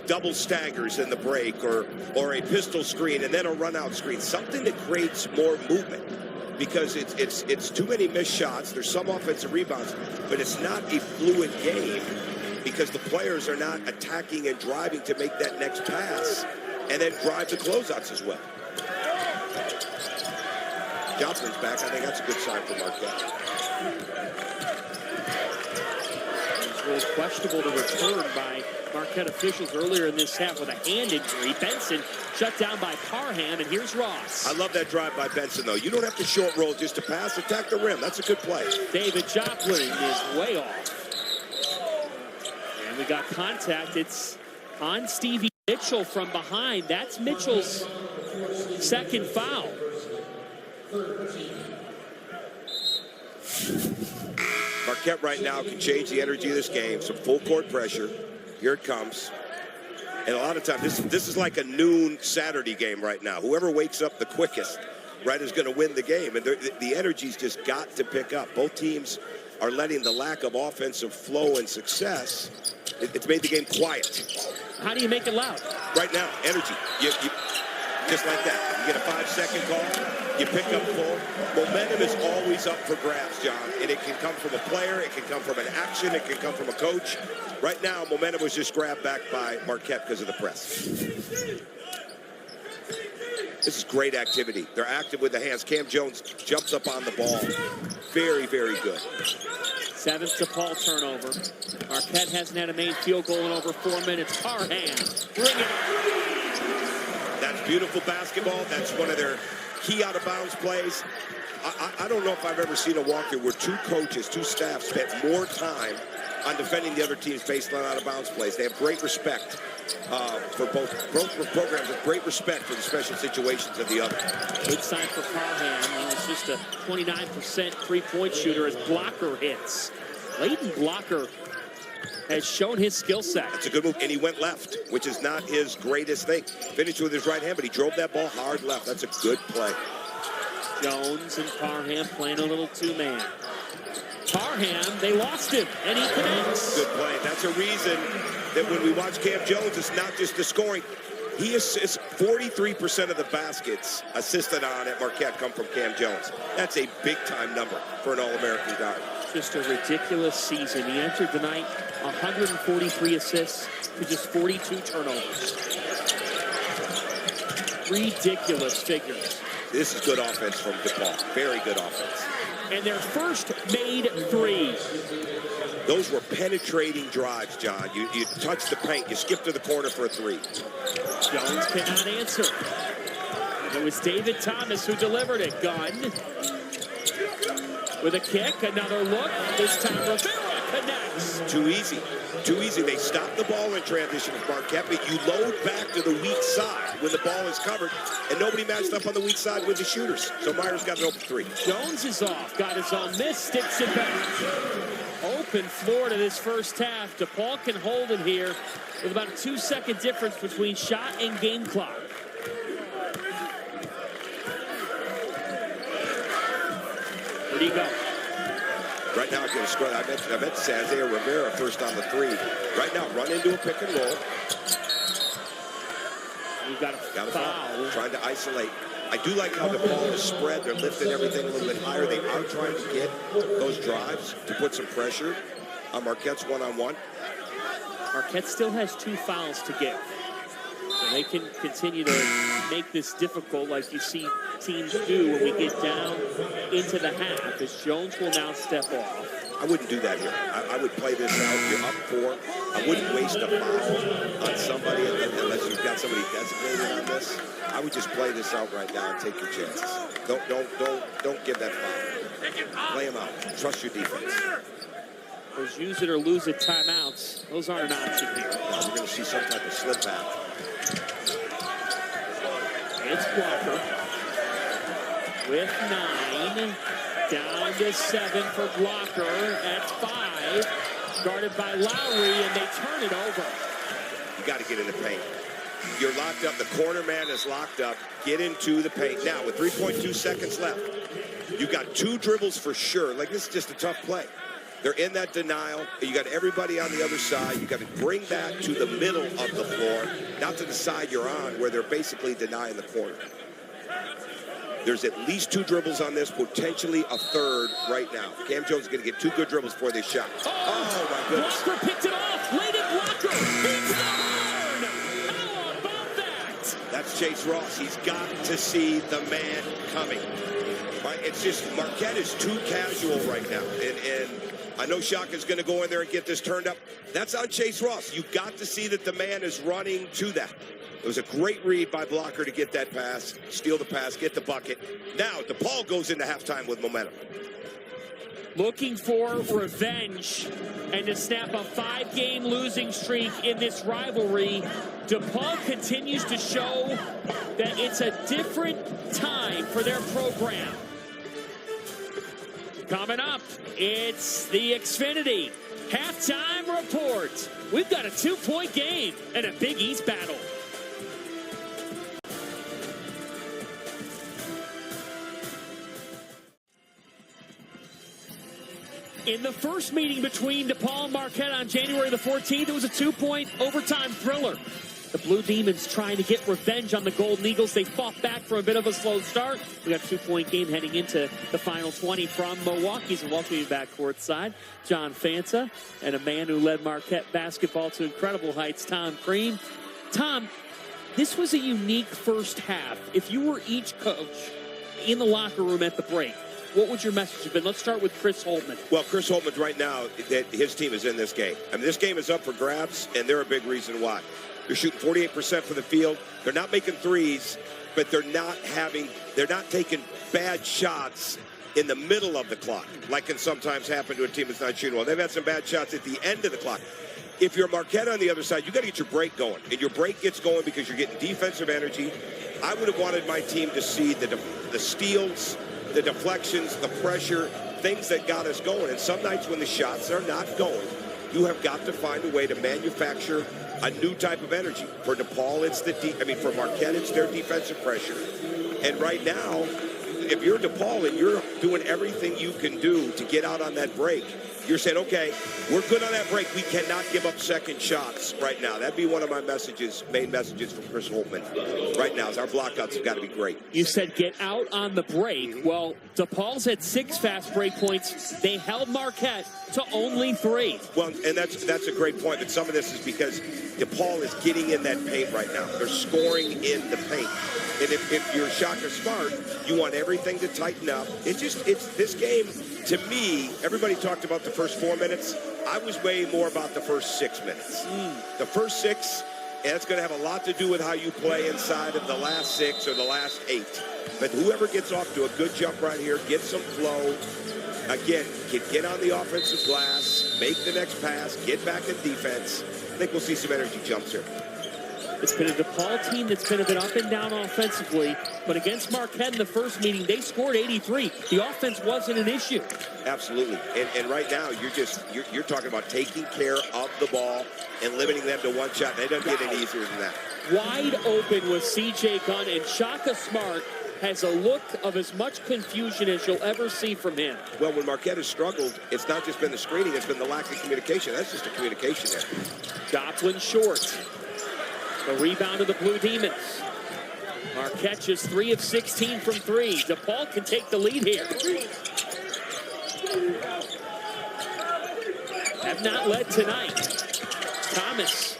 double staggers in the break or a pistol screen and then a run-out screen. Something that creates more movement because it's too many missed shots. There's some offensive rebounds, but it's not a fluid game because the players are not attacking and driving to make that next pass and then drive the closeouts as well. Joplin's back. I think that's a good sign for Marquette. It was questionable to return by Marquette officials earlier in this half with a hand injury. Benson shut down by Parham, and here's Ross. I love that drive by Benson, though. You don't have to short roll just to pass. Attack the rim. That's a good play. David Joplin is way off. And we got contact. It's on Stevie Mitchell from behind. That's Mitchell's second foul. Marquette right now can change the energy of this game. Some full court pressure. Here it comes. And a lot of times, this is like a noon Saturday game right now. Whoever wakes up the quickest, right, is going to win the game. And the energy's just got to pick up. Both teams are letting the lack of offensive flow and success, it's made the game quiet. How do you make it loud? Right now, energy. You just like that. You get a 5-second call. You pick up full. Momentum is always up for grabs, John. And it can come from a player. It can come from an action. It can come from a coach. Right now, momentum was just grabbed back by Marquette because of the press. This is great activity. They're active with the hands. Cam Jones jumps up on the ball. Very, very good. 7th DePaul turnover. Marquette hasn't had a main field goal in over 4 minutes. Parham, bring it. That's beautiful basketball. That's one of their key out-of-bounds plays. I don't know if I've ever seen a walkthrough where two coaches, two staffs spent more time on defending the other team's baseline out-of-bounds plays. They have great respect for both programs, have great respect for the special situations of the other. Good sign for Parham. He's just a 29% three-point shooter as Blocker hits. Leighton Blocker has shown his skill set. That's a good move, and he went left, which is not his greatest thing. Finished with his right hand, but he drove that ball hard left. That's a good play. Jones and Parham playing a little two-man. Parham, they lost him, and he connects. Good play. That's a reason that when we watch Cam Jones, it's not just the scoring. He assists 43% of the baskets assisted on at Marquette come from Cam Jones. That's a big-time number for an All-American guy. Just a ridiculous season. He entered the night 143 assists to just 42 turnovers. Ridiculous figures. This is good offense from DePaul. Very good offense. And their first made three. Those were penetrating drives, John. You touch the paint, you skip to the corner for a three. Jones cannot answer. It was David Thomas who delivered it. Gunn with a kick, another look. This time Rivera connects. Too easy. Too easy. They stop the ball in transition with Marquette, but you load back to the weak side when the ball is covered, and nobody matched up on the weak side with the shooters. So Myers got an open three. Jones is off, got his own miss, sticks it back. Open floor to this first half. DePaul can hold it here with about a 2-second difference between shot and game clock. Where do you go? Right now, I'm going to score. I meant to say Isaiah Rivera first on the three. Right now, run into a pick and roll. We've got a foul. Trying to isolate. I do like how DePaul is spread. They're lifting everything a little bit higher. They are trying to get those drives to put some pressure on Marquette's one-on-one. Marquette still has 2 fouls to give. So they can continue to make this difficult like you see teams do when we get down into the half, as Jones will now step off. I wouldn't do that here. I would play this out. You're up 4. I wouldn't waste a foul on somebody unless you've got somebody designated on this. I would just play this out right now and take your chances. Don't give that foul. Play them out. Trust your defense. Those use it or lose it timeouts, those aren't an option here. No, we're going to see some type of slip back. It's Blocker with 9. Down to 7 for Blocker at 5. Guarded by Lowry, and they turn it over. You got to get in the paint. You're locked up. The corner man is locked up. Get into the paint. Now, with 3.2 seconds left, you've got 2 dribbles for sure. Like, this is just a tough play. They're in that denial. You got everybody on the other side. You got to bring that to the middle of the floor, not to the side you're on, where they're basically denying the corner. There's at least 2 dribbles on this, potentially a third right now. Cam Jones is going to get 2 good dribbles before they shot. Oh my goodness. Blocker picked it off. Leighton Blocker. It's down. How about that? That's Chase Ross. He's got to see the man coming. Right? It's just Marquette is too casual right now. And I know Shaka's going to go in there and get this turned up. That's on Chase Ross. You've got to see that the man is running to that. It was a great read by Blocker to get that pass, steal the pass, get the bucket. Now, DePaul goes into halftime with momentum. Looking for revenge and to snap a 5-game losing streak in this rivalry. DePaul continues to show that it's a different time for their program. Coming up, it's the Xfinity halftime report. We've got a 2-point game and a Big East battle. In the first meeting between DePaul and Marquette on January the 14th, it was a 2-point overtime thriller. The Blue Demons trying to get revenge on the Golden Eagles. They fought back from a bit of a slow start. We got a 2-point game heading into the final 20 from Milwaukee's. And welcoming back courtside, John Fanta, and a man who led Marquette basketball to incredible heights, Tom Crean. Tom, this was a unique first half. If you were each coach in the locker room at the break, what would your message have been? Let's start with Chris Holtman. Well, Chris Holtman right now, his team is in this game. I mean, this game is up for grabs, and they're a big reason why. They're shooting 48% from the field. They're not making threes, but they're not taking bad shots in the middle of the clock, like can sometimes happen to a team that's not shooting well. They've had some bad shots at the end of the clock. If you're Marquette on the other side, you got to get your break going. And your break gets going because you're getting defensive energy. I would have wanted my team to see the steals, the deflections, the pressure, things that got us going. And some nights when the shots are not going, you have got to find a way to manufacture a new type of energy. For DePaul, it's for Marquette, it's their defensive pressure. And right now, if you're DePaul and you're doing everything you can do to get out on that break, you're saying, okay, we're good on that break. We cannot give up second shots right now. That'd be one of my main messages from Chris Holtman right now is our blockouts have got to be great. You said get out on the break. Well, DePaul's had 6 fast break points. They held Marquette to only 3. Well, and that's a great point, but some of this is because DePaul is getting in that paint right now. They're scoring in the paint. And if you're Shaka Smart, you want everything to tighten up. It's this game, to me, everybody talked about the first 4 minutes. I was way more about the first 6 minutes. The first 6, and it's going to have a lot to do with how you play inside of the last 6 or the last 8. But whoever gets off to a good jump right here, get some flow, again, get on the offensive glass, make the next pass, get back in defense. I think we'll see some energy jumps here. It's been a DePaul team that's been a bit up and down offensively, but against Marquette in the first meeting, they scored 83. The offense wasn't an issue. Absolutely. And right now, you're talking about taking care of the ball and limiting them to one shot. They don't get any easier than that. Wide open with C.J. Gunn, and Shaka Smart has a look of as much confusion as you'll ever see from him. Well, when Marquette has struggled, it's not just been the screening, it's been the lack of communication. That's just a communication there. Joplin short. The rebound of the Blue Demons. Marquette just 3 of 16 from 3. DePaul can take the lead here. Have not led tonight. Thomas.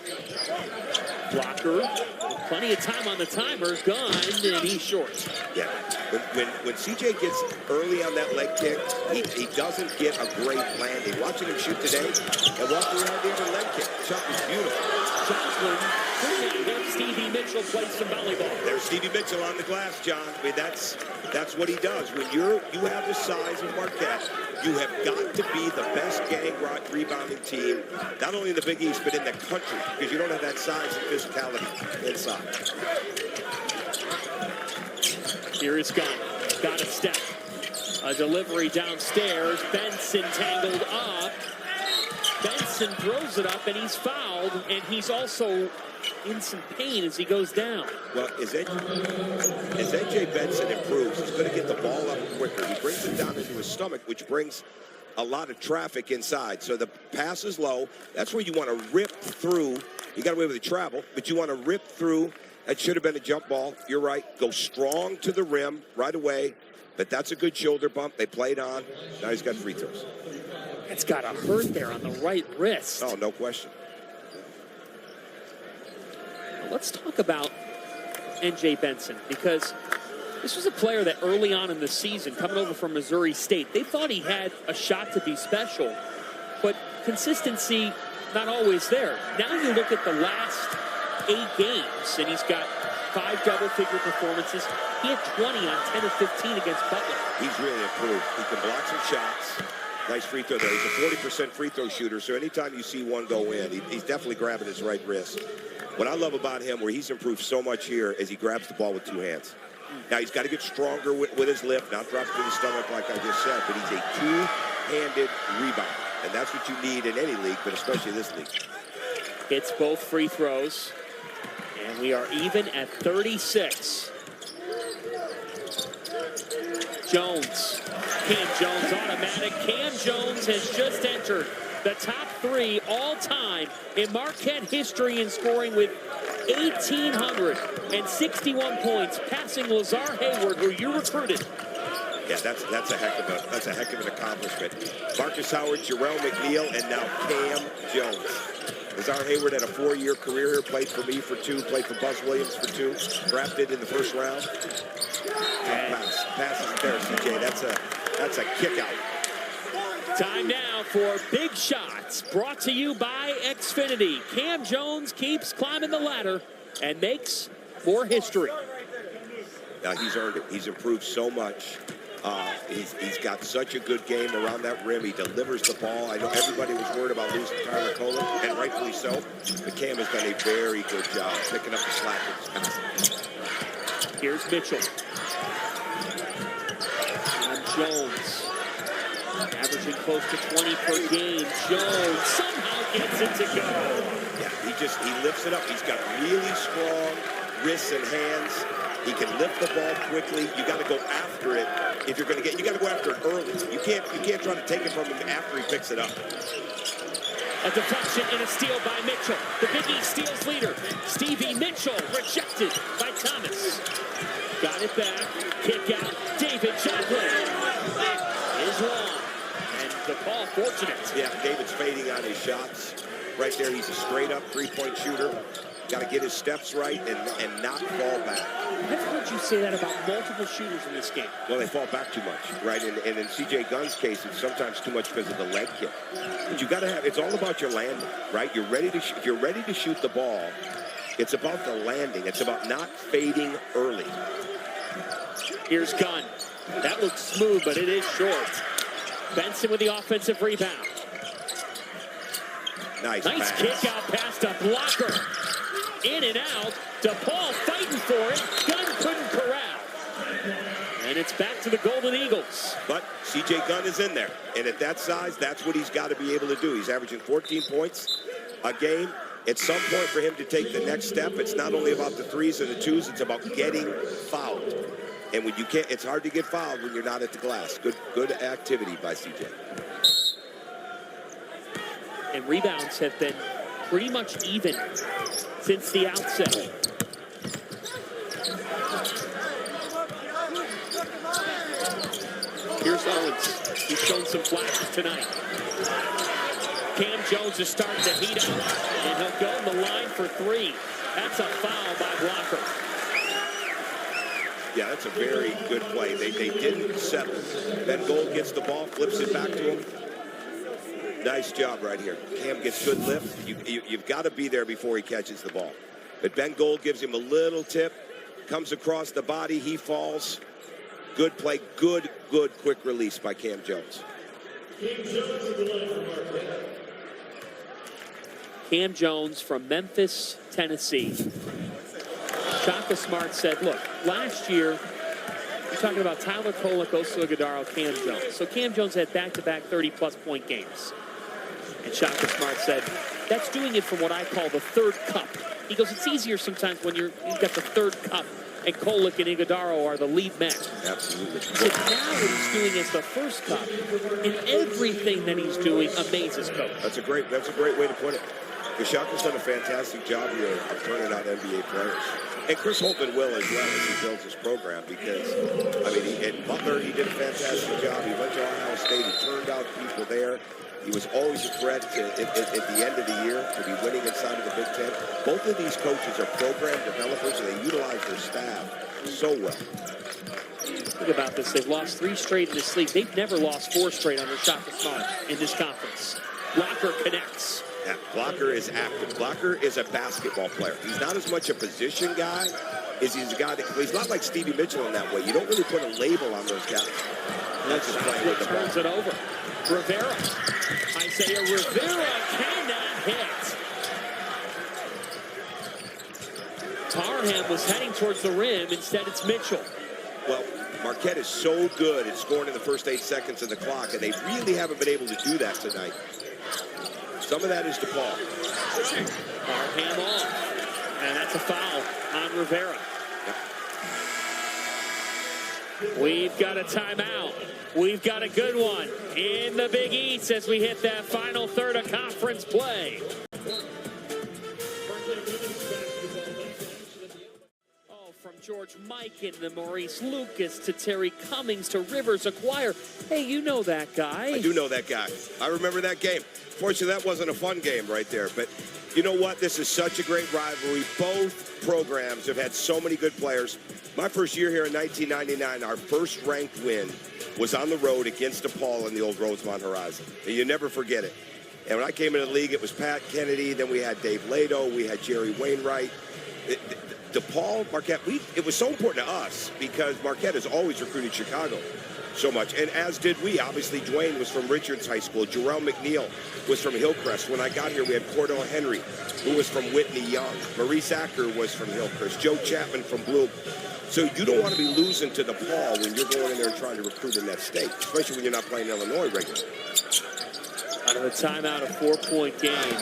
Blocker. Plenty of time on the timer. Gunn, and he's short. Yeah. When CJ gets early on that leg kick, he doesn't get a great landing. Watching him shoot today and walking around the other leg kick. Shot was beautiful. Joplin. Stevie Mitchell plays some volleyball. There's Stevie Mitchell on the glass, John. I mean, that's what he does. When you have the size of Marquette, you have got to be the best gang rebounding team, not only in the Big East, but in the country, because you don't have that size and physicality inside. Here is Gunn. Got a step. A delivery downstairs. Benson tangled up. Benson throws it up, and he's fouled, and he's also in some pain as he goes down. Well, as A.J. Benson improves, he's going to get the ball up quicker. He brings it down into his stomach, which brings a lot of traffic inside. So the pass is low. That's where you want to rip through. You got away with the travel, but you want to rip through. That should have been a jump ball. You're right. Go strong to the rim right away. But that's a good shoulder bump. They played on. Now he's got free throws. It's got a hurt there on the right wrist. Oh, no question. Let's talk about N.J. Benson, because this was a player that early on in the season, coming over from Missouri State, they thought he had a shot to be special, but consistency not always there. Now you look at the last 8 games, and he's got 5 double-figure performances. He had 20 on 10 of 15 against Butler. He's really improved. He can block some shots. Nice free throw there. He's a 40% free throw shooter, so anytime you see one go in, he's definitely grabbing his right wrist. What I love about him, where he's improved so much here, is he grabs the ball with 2 hands. Now, he's got to get stronger with his lift, not drop to the stomach like I just said, but he's a 2-handed rebounder, and that's what you need in any league, but especially this league. Hits both free throws, and we are even at 36. Jones. Cam Jones automatic. Cam Jones has just entered the top 3 all-time in Marquette history in scoring with 1,861 points, passing Lazar Hayward, who you recruited. Yeah, that's a heck of an accomplishment. Marcus Howard, Jarrell McNeil, and now Cam Jones. Lazar Hayward had a 4-year career here, played for me for 2, played for Buzz Williams for 2, drafted in the first round. Pass is there, CJ. That's a kick out. Time now for Big Shots, brought to you by Xfinity. Cam Jones keeps climbing the ladder and makes more history. Now, he's earned it. He's improved so much. He's got such a good game around that rim. He delivers the ball. I know everybody was worried about losing Tyler Kohler, and rightfully so. But Cam has done a very good job picking up the slack with his passing. Here's Mitchell. And Jones. Averaging close to 20 per game. Jones somehow gets it to go. Yeah, he lifts it up. He's got really strong wrists and hands. He can lift the ball quickly. You got to go after it if you're going to get. You got to go after it early. You can't try to take it from him after he picks it up. A deflection and a steal by Mitchell. The Big East steals leader. Stevie Mitchell rejected by Thomas. Got it back. Kick out. David Joplin is long. And DePaul fortunate. Yeah, David's fading on his shots. Right there, he's a straight-up three-point shooter. Got to get his steps right and not fall back. I've heard you say that about multiple shooters in this game. Well, they fall back too much, right? And in C.J. Gunn's case, it's sometimes too much because of the leg kick. But you got to have. It's all about your landing, right? You're ready to. If you're ready to shoot the ball, it's about the landing. It's about not fading early. Here's Gunn. That looks smooth, but it is short. Benson with the offensive rebound. Nice pass. Kick out past a blocker. In and out. DePaul fighting for it. Gunn couldn't corral. And it's back to the Golden Eagles. But C.J. Gunn is in there. And at that size, that's what he's got to be able to do. He's averaging 14 points a game. At some point for him to take the next step, it's not only about the threes and the twos, it's about getting fouled. And when you can't, it's hard to get fouled when you're not at the glass. Good activity by C.J. And rebounds have been pretty much even since the outset. Here's Owens. He's shown some flashes tonight. Cam Jones is starting to heat up, and he'll go on the line for three. That's a foul by Blocker. Yeah, that's a very good play. They didn't settle. Ben Gold gets the ball, flips it back to him. Nice job right here. Cam gets good lift. You've got to be there before he catches the ball. But Ben Gold gives him a little tip, comes across the body, he falls. Good play, good quick release by Cam Jones. Cam Jones from Memphis, Tennessee. Shaka Smart said, look, last year, you're talking about Tyler Kolek, Oso Ighodaro, Cam Jones. So Cam Jones had back-to-back 30-plus point games. And Shaka Smart said, that's doing it from what I call the third cup. He goes, it's easier sometimes when you've got the third cup, and Kolek and Ighodaro are the lead men. Absolutely. So now what he's doing is the first cup, and everything that he's doing amazes Coach. That's a great way to put it. Shaka's done a fantastic job here of turning out NBA players. And Chris Holtman will as well as he builds his program because, I mean, at Butler, he did a fantastic job. He went to Ohio State. He turned out people there. He was always a threat at the end of the year to be winning inside of the Big Ten. Both of these coaches are program developers, and they utilize their staff so well. Think about this. They've lost 3 straight in this league. They've never lost 4 straight under Shaka Smart in this conference. Blocker connects. Yeah, Blocker is active. Blocker is a basketball player. He's not as much a position guy as he's a guy that he's not like Stevie Mitchell in that way. You don't really put a label on those guys. That's just playing with the ball. Turns it over. Rivera. Isaiah Rivera cannot hit. Tarham was heading towards the rim. Instead, it's Mitchell. Well, Marquette is so good at scoring in the first 8 seconds of the clock, and they really haven't been able to do that tonight. Some of that is DePaul. Tarham off. And that's a foul on Rivera. Yep. We've got a timeout. We've got a good one in the Big East as we hit that final third of conference play. Oh, from George Mikan to Maurice Lucas to Terry Cummings to Rivers Acquire. Hey, you know that guy. I do know that guy. I remember that game. Fortunately, that wasn't a fun game right there. But you know what? This is such a great rivalry. Both programs have had so many good players. My first year here in 1999, our first ranked win was on the road against DePaul in the old Rosemont Horizon. And you never forget it. And when I came into the league, it was Pat Kennedy. Then we had Dave Lato. We had Jerry Wainwright. DePaul, Marquette, it was so important to us because Marquette has always recruited Chicago so much, and as did we. Obviously, Dwayne was from Richards High School. Jarrell McNeil was from Hillcrest. When I got here, we had Cordell Henry, who was from Whitney Young. Maurice Acker was from Hillcrest. Joe Chapman from Bloom. So you don't want to be losing to DePaul when you're going in there and trying to recruit in that state, especially when you're not playing Illinois regularly. Out of the timeout, a 4-point game.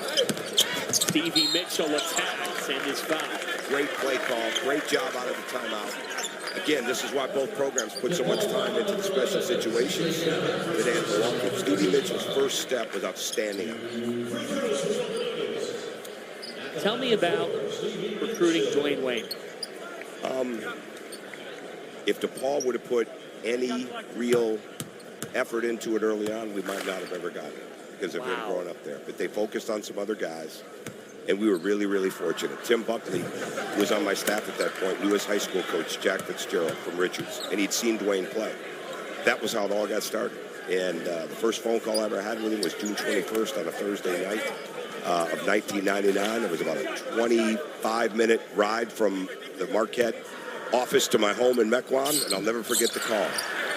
Stevie Mitchell attacks and is fouled. Great play call. Great job out of the timeout. Again, this is why both programs put so much time into the special situations today at Milwaukee. Stevie Mitchell's first step was outstanding. Tell me about recruiting Dwayne Wayne. If DePaul would have put any real effort into it early on, we might not have ever gotten it because of him growing up there. But they focused on some other guys, and we were really, really fortunate. Tim Buckley, who was on my staff at that point, knew his high school coach, Jack Fitzgerald from Richards, and he'd seen Dwayne play. That was how it all got started. And the first phone call I ever had with him was June 21st on a Thursday night of 1999. It was about a 25-minute ride from the Marquette office to my home in Mequon, and I'll never forget the call.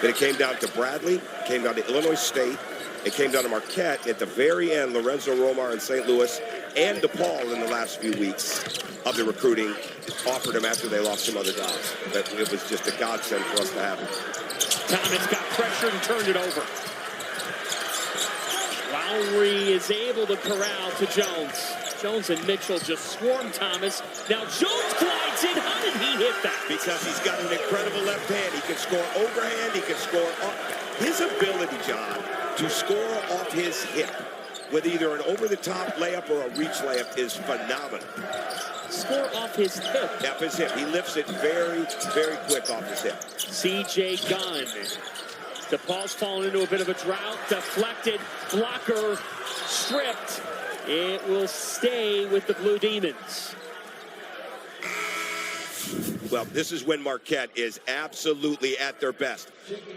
Then it came down to Bradley, came down to Illinois State, it came down to Marquette. At the very end, Lorenzo Romar in St. Louis and DePaul in the last few weeks of the recruiting offered him after they lost some other guys. But it was just a godsend for us to have him. Thomas got pressured and turned it over. Lowry is able to corral to Jones. Jones and Mitchell just swarm Thomas. Now Jones glides in. How did he hit that? Because he's got an incredible left hand. He can score overhand. He can score off. His ability, John, to score off his hip with either an over-the-top layup or a reach layup is phenomenal. Score off his hip. Off his hip. He lifts it very, very quick off his hip. C.J. Gunn. DePaul's fallen into a bit of a drought. Deflected. Blocker stripped. It will stay with the Blue Demons. Well, this is when Marquette is absolutely at their best.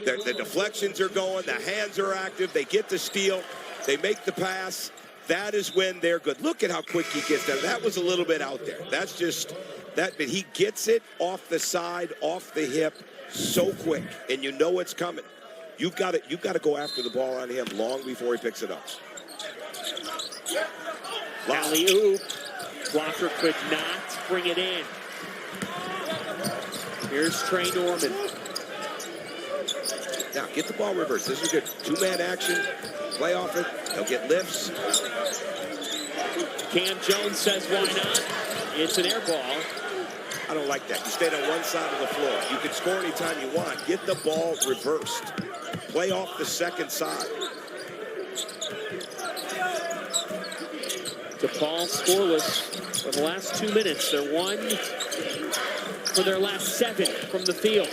The deflections are going. The hands are active. They get the steal. They make the pass. That is when they're good. Look at how quick he gets there. That was a little bit out there. That's just that. But he gets it off the side, off the hip, so quick, and you know it's coming. You've got to go after the ball on him long before he picks it up. Alley-oop. Blocker could not bring it in. Here's Trey Norman. Now, get the ball reversed. This is good. Two-man action. Play off it. They'll get lifts. Cam Jones says, why not? It's an air ball. I don't like that. You stayed on one side of the floor. You can score anytime you want. Get the ball reversed. Play off the second side. DePaul scoreless for the last 2 minutes. They're 1 for their last 7 from the field.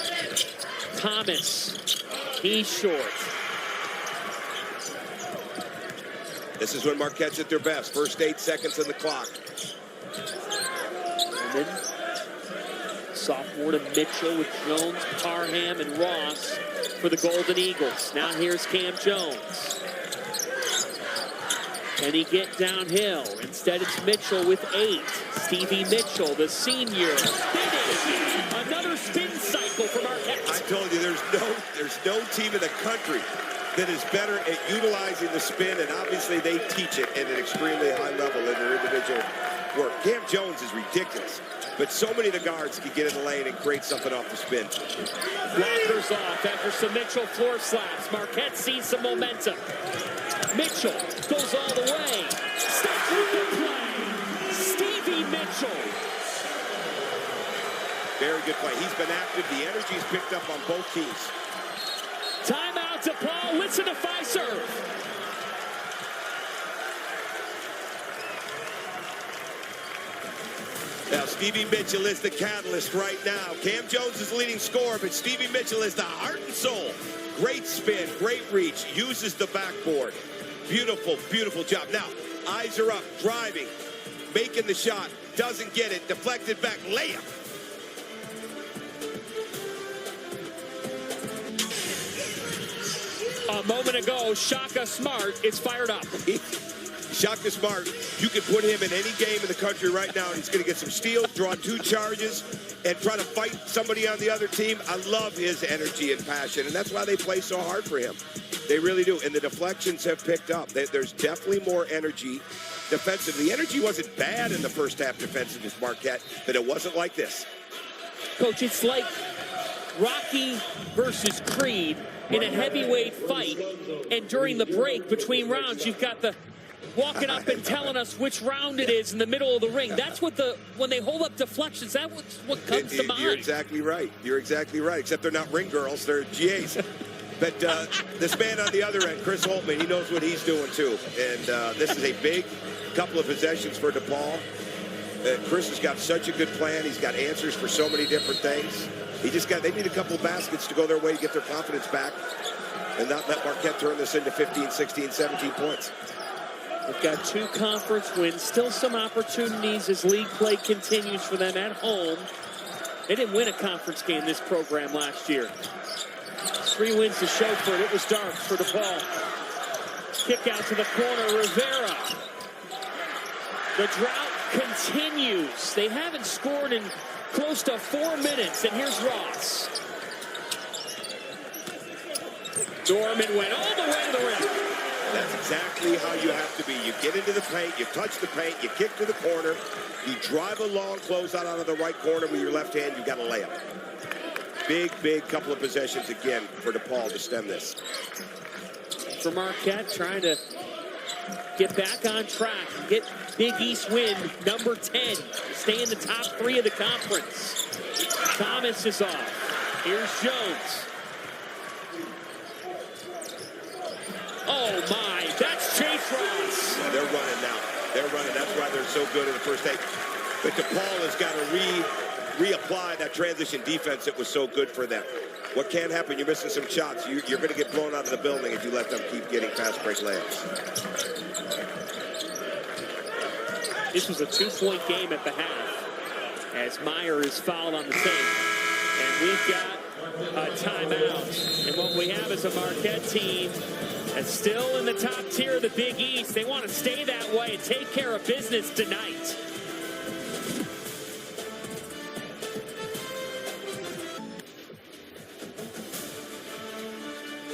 Thomas, he's short. This is when Marquette's at their best. First 8 seconds on the clock. And then sophomore to Mitchell with Jones, Parham, and Ross for the Golden Eagles. Now here's Cam Jones. Can he get downhill? Instead, it's Mitchell with 8. Stevie Mitchell, the senior, spinning. Another spin cycle for Marquette. I told you, there's no team in the country that is better at utilizing the spin, and obviously they teach it at an extremely high level in their individual work. Cam Jones is ridiculous, but so many of the guards can get in the lane and create something off the spin. Blockers off after some Mitchell floor slaps. Marquette sees some momentum. Mitchell goes all the way. Stop with the play. Stevie Mitchell. Very good play. He's been active. The energy's picked up on both teams. Timeout to Paul. Listen to Fiserv. Now, Stevie Mitchell is the catalyst right now. Cam Jones is leading scorer, but Stevie Mitchell is the heart and soul. Great spin, great reach, uses the backboard. Beautiful, beautiful job. Now, eyes are up, driving, making the shot, doesn't get it, deflected back, layup. A moment ago, Shaka Smart is fired up. Shaka Smart, you can put him in any game in the country right now, and he's going to get some steals, draw 2 charges, and try to fight somebody on the other team. I love his energy and passion, and that's why they play so hard for him. They really do, and the deflections have picked up. There's definitely more energy defensively. The energy wasn't bad in the first half defensively with Marquette, but it wasn't like this. Coach, it's like Rocky versus Creed in a heavyweight fight, and during the break between rounds, you've got the walking up and telling us which round it is in the middle of the ring. That's what when they hold up deflections, that's what comes to mind. You're exactly right. You're exactly right, except they're not ring girls, they're GAs. But this man on the other end, Chris Holtman, he knows what he's doing too. And this is a big couple of possessions for DePaul. Chris has got such a good plan. He's got answers for so many different things. They need a couple of baskets to go their way to get their confidence back and not let Marquette turn this into 15, 16, 17 points. They've got 2 conference wins, still some opportunities as league play continues for them at home. They didn't win a conference game this program last year. 3 wins to show for it. It was dark for DePaul. Kick out to the corner, Rivera. The drought continues. They haven't scored in close to 4 minutes, and here's Ross. Dorman went all the way to the rim. That's exactly how you have to be. You get into the paint, you touch the paint, you kick to the corner, you drive a long closeout out of the right corner with your left hand, you got a layup. Big couple of possessions again for DePaul to stem this. For Marquette, trying to get back on track, get Big East win number 10, stay in the top 3 of the conference. Thomas is off. Here's Jones. Oh my, that's Chase Ross. Yeah, they're running now. They're running. That's why they're so good in the first take. But DePaul has got to reapply that transition defense that was so good for them. What can happen? You're missing some shots. You're going to get blown out of the building if you let them keep getting fast break layups. This was a 2-point game at the half as Meyer is fouled on the tape. And we've got a timeout. And what we have is a Marquette team that's still in the top tier of the Big East. They want to stay that way and take care of business tonight.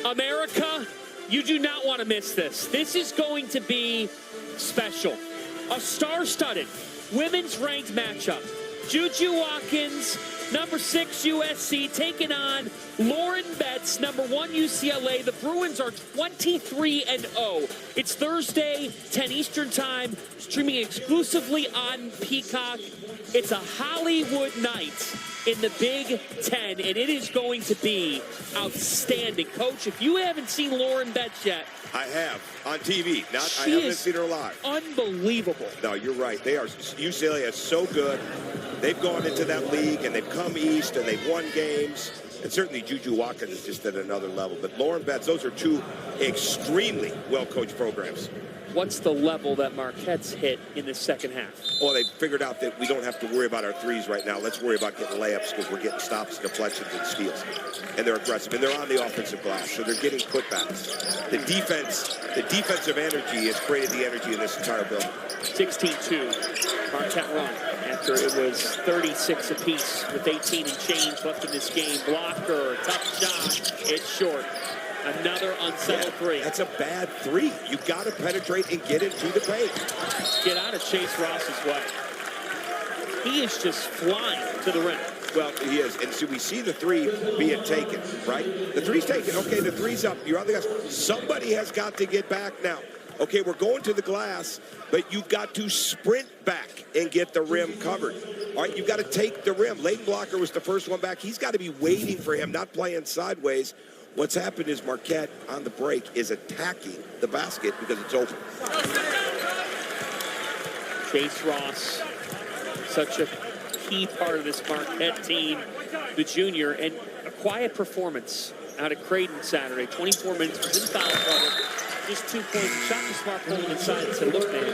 America, you do not want to miss this. This is going to be special. A star-studded women's ranked matchup. Juju Watkins, number 6 USC, taking on Lauren Betts, number 1 UCLA. The Bruins are 23-0. It's Thursday, 10 Eastern time, streaming exclusively on Peacock. It's a Hollywood night in the Big Ten, and it is going to be outstanding. Coach, if you haven't seen Lauren Betts yet, I have on TV. I haven't seen her live. Unbelievable. No, you're right. UCLA is so good. They've gone into that league and they've come east and they've won games. And certainly Juju Watkins is just at another level. But Lauren Betts, those are 2 extremely well-coached programs. What's the level that Marquette's hit in the second half? Well, they figured out that we don't have to worry about our threes right now. Let's worry about getting layups because we're getting stops, deflections, and steals. And they're aggressive. And they're on the offensive glass, so they're getting putbacks. The defensive energy has created the energy in this entire building. 16-2, Marquette run after it was 36 apiece with 18 and change left in this game. Blocker, tough shot, it's short. Another unsettled 3. That's a bad 3. You got to penetrate and get into the paint. Get out of Chase Ross's way. He is just flying to the rim. Well, he is. And so we see the 3 being taken, right? The 3's taken. Okay, the 3's up. You're on the glass. Somebody has got to get back now. Okay, we're going to the glass, but you've got to sprint back and get the rim covered. All right, you've got to take the rim. Leighton Blocker was the first one back. He's got to be waiting for him, not playing sideways. What's happened is Marquette on the break is attacking the basket because it's open. Chase Ross, such a key part of this Marquette team, the junior, and a quiet performance out of Creighton Saturday. 24 minutes, was in foul trouble, just 2 points. Shaka Smart pulled him inside and said, look, man,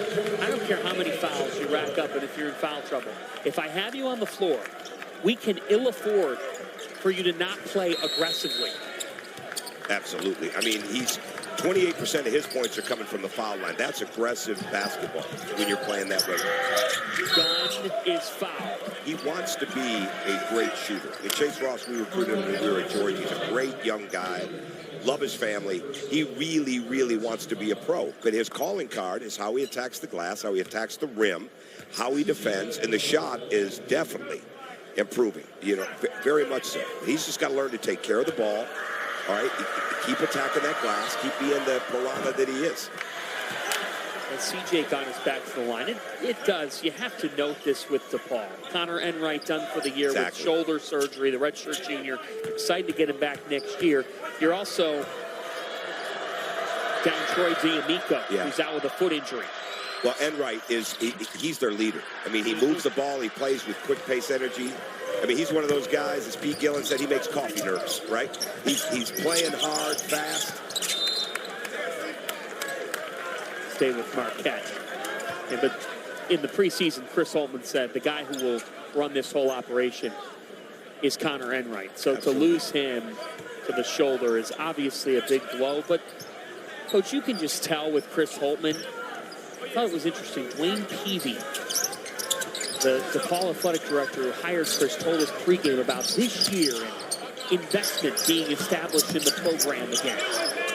I don't care how many fouls you rack up, and if you're in foul trouble, if I have you on the floor, we can ill afford for you to not play aggressively. Absolutely. I mean, he's 28% of his points are coming from the foul line. That's aggressive basketball when you're playing that way. Gun is fouled. He wants to be a great shooter. I mean, Chase Ross, we recruited him when we were at Georgia. He's a great young guy. Love his family. He really, really wants to be a pro. But his calling card is how he attacks the glass, how he attacks the rim, how he defends, and the shot is definitely improving, you know, very much so. He's just got to learn to take care of the ball, all right? Keep attacking that glass, keep being the piranha that he is. And CJ Gunn is back to the line. It does. You have to note this with DePaul. Connor Enright done for the year with shoulder surgery, the redshirt junior. Excited to get him back next year. You're also down Troy D'Amico, who's out with a foot injury. Well, Enright he's their leader. I mean, he moves the ball. He plays with quick pace energy. I mean, he's one of those guys, as Pete Gillen said, he makes coffee nerves, right? He's playing hard, fast. Stay with Marquette. But in the preseason, Chris Holtmann said the guy who will run this whole operation is Connor Enright. So to lose him to the shoulder is obviously a big blow. But, Coach, you can just tell with Chris Holtmann. I thought it was interesting. Dwayne Peavy, the DePaul athletic director who hired Chris, told us pregame about this year and investment being established in the program again.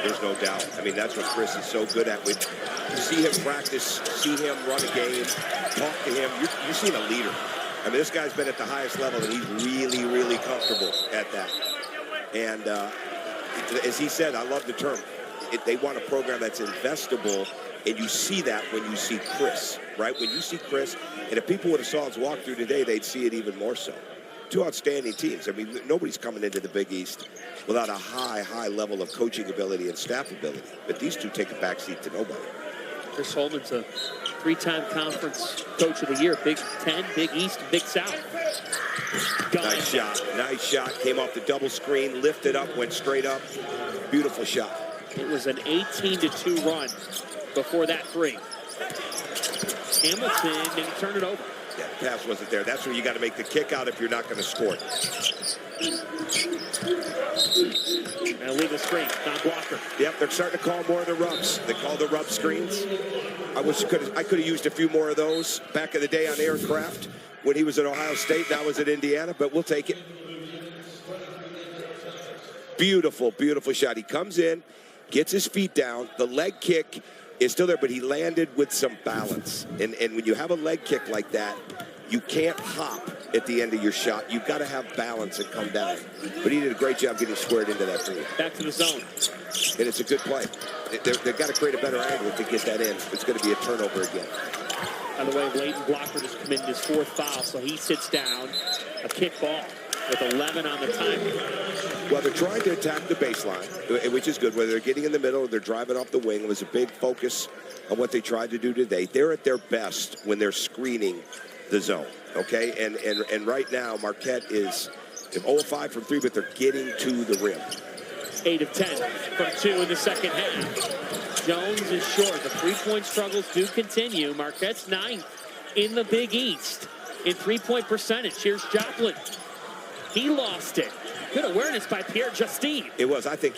There's no doubt. I mean, that's what Chris is so good at. When you see him practice, see him run a game, talk to him, you're seeing a leader. I mean, this guy's been at the highest level, and he's really, really comfortable at that. And as he said, I love the term. They want a program that's investable, and you see that when you see Chris, right? When you see Chris, and if people would have saw his walkthrough today, they'd see it even more so. Two outstanding teams. I mean, nobody's coming into the Big East without a high level of coaching ability and staff ability. But these two take a backseat to nobody. Chris Holtmann's a three-time conference coach of the year. Big 10, Big East, Big South. Nice shot. Nice shot. Came off the double screen, lifted up, went straight up. Beautiful shot. It was an 18-2 run before that three. Hamilton didn't turn it over. Yeah, the pass wasn't there. That's where you got to make the kick out if you're not going to score. And leave the screen, non-blocker. Yep, they're starting to call more of the rubs. They call the rub screens. I could have used a few more of those back in the day on Aaron Kraft when he was at Ohio State. Now was at Indiana, but we'll take it. Beautiful, beautiful shot. He comes in, gets his feet down. The leg kick is still there, but he landed with some balance. And when you have a leg kick like that, you can't hop at the end of your shot. You've got to have balance and come down. But he did a great job getting squared into that three. Back to the zone. And it's a good play. They've got to create a better angle to get that in. It's going to be a turnover again. By the way, Leighton Blocker just committed his fourth foul, so he sits down. A kick ball with 11 on the timer. Well, they're trying to attack the baseline, which is good. Whether they're getting in the middle or they're driving off the wing, it was a big focus on what they tried to do today. They're at their best when they're screening the zone, okay? And right now, Marquette is 0 of 5 from 3, but they're getting to the rim. 8 of 10 from 2 in the second half. Jones is short. The three-point struggles do continue. Marquette's 9th in the Big East in three-point percentage. Here's Joplin. He lost it. Good awareness by Pierre Justine. It was. I think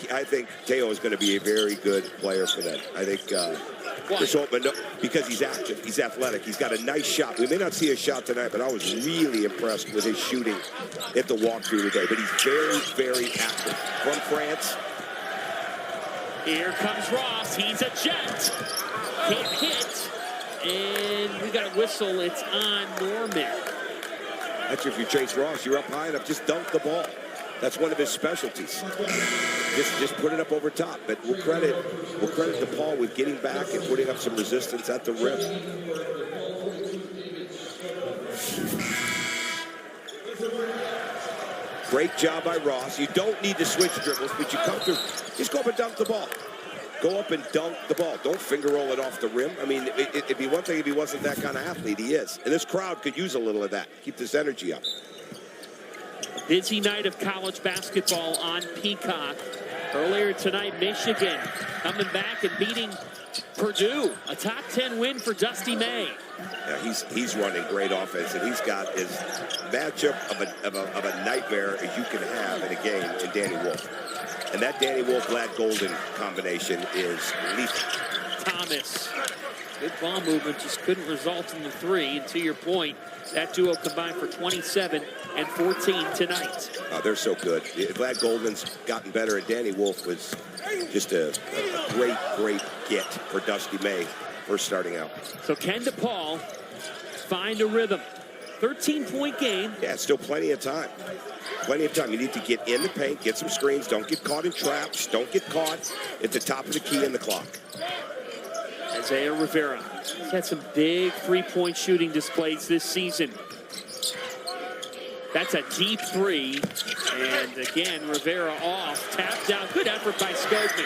Teo is going to be a very good player for them. I think Chris Holtmann, because he's active, he's athletic, he's got a nice shot. We may not see a shot tonight, but I was really impressed with his shooting at the walkthrough today. But he's very, very active. From France. Here comes Ross. He's a jet. Can't hit. And we got a whistle. It's on Norman. That's if you chase Ross, you're up high enough, just dunk the ball. That's one of his specialties. Just put it up over top. But we'll credit DePaul with getting back and putting up some resistance at the rim. Great job by Ross. You don't need to switch dribbles, but you come through. Just go up and dunk the ball. Go up and dunk the ball. Don't finger roll it off the rim. I mean, it'd be one thing if he wasn't that kind of athlete. He is. And this crowd could use a little of that. Keep this energy up. Busy night of college basketball on Peacock. Earlier tonight, Michigan coming back and beating Purdue. A top 10 win for Dusty May. Yeah, he's running great offense, and he's got his matchup of a nightmare as you can have in a game in Danny Wolf. And that Danny Wolf-Vlad Golden combination is lethal. Thomas, good ball movement, just couldn't result in the three. And to your point, that duo combined for 27 and 14 tonight. Oh, they're so good. Vlad Golden's gotten better, and Danny Wolf was just a great get for Dusty May first starting out. So can DePaul find a rhythm? 13-point game. Yeah, still plenty of time. Plenty of time. You need to get in the paint, get some screens, don't get caught in traps, don't get caught at the top of the key in the clock. Isaiah Rivera. He's had some big three-point shooting displays this season. That's a deep three. And again, Rivera off. Tapped out. Good effort by Skogman.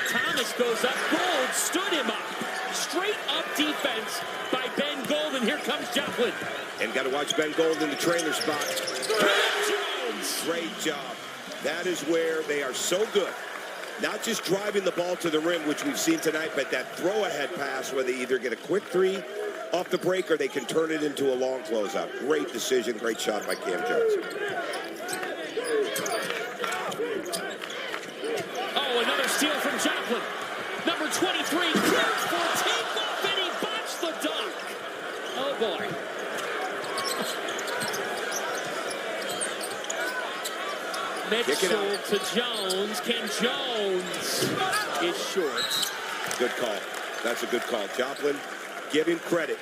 Thomas goes up. Gold stood him up. Straight up defense by Ben Gold. And here comes Joplin. And got to watch Ben Gold in the trailer spot. Jones. Great job. That is where they are so good. Not just driving the ball to the rim, which we've seen tonight, but that throw-ahead pass where they either get a quick three off the break or they can turn it into a long closeout. Great decision, great shot by Cam Jones. Oh, another steal from Joplin. Number 23 clears for takeoff, and he botched the dunk. Oh, boy. Mitchell to Jones. Ken Jones is short. Good call. That's a good call. Joplin, give him credit.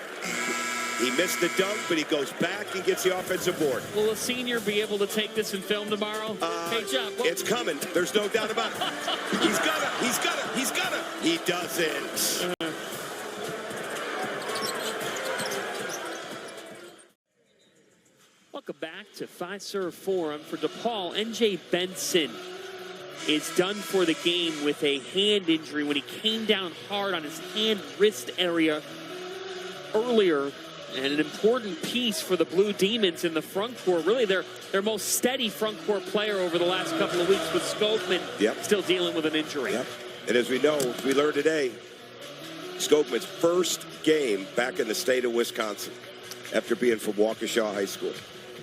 He missed the dunk, but he goes back and gets the offensive board. Will a senior be able to take this in film tomorrow? Hey, John. It's coming. There's no doubt about it. He's gonna. He doesn't. Welcome back to Fiserv Forum for DePaul. NJ Benson is done for the game with a hand injury when he came down hard on his hand-wrist area earlier. And an important piece for the Blue Demons in the front court. Really their most steady front court player over the last couple of weeks with Skogman still dealing with an injury. Yep. And as we know, we learned today, Skogman's first game back in the state of Wisconsin after being from Waukesha High School.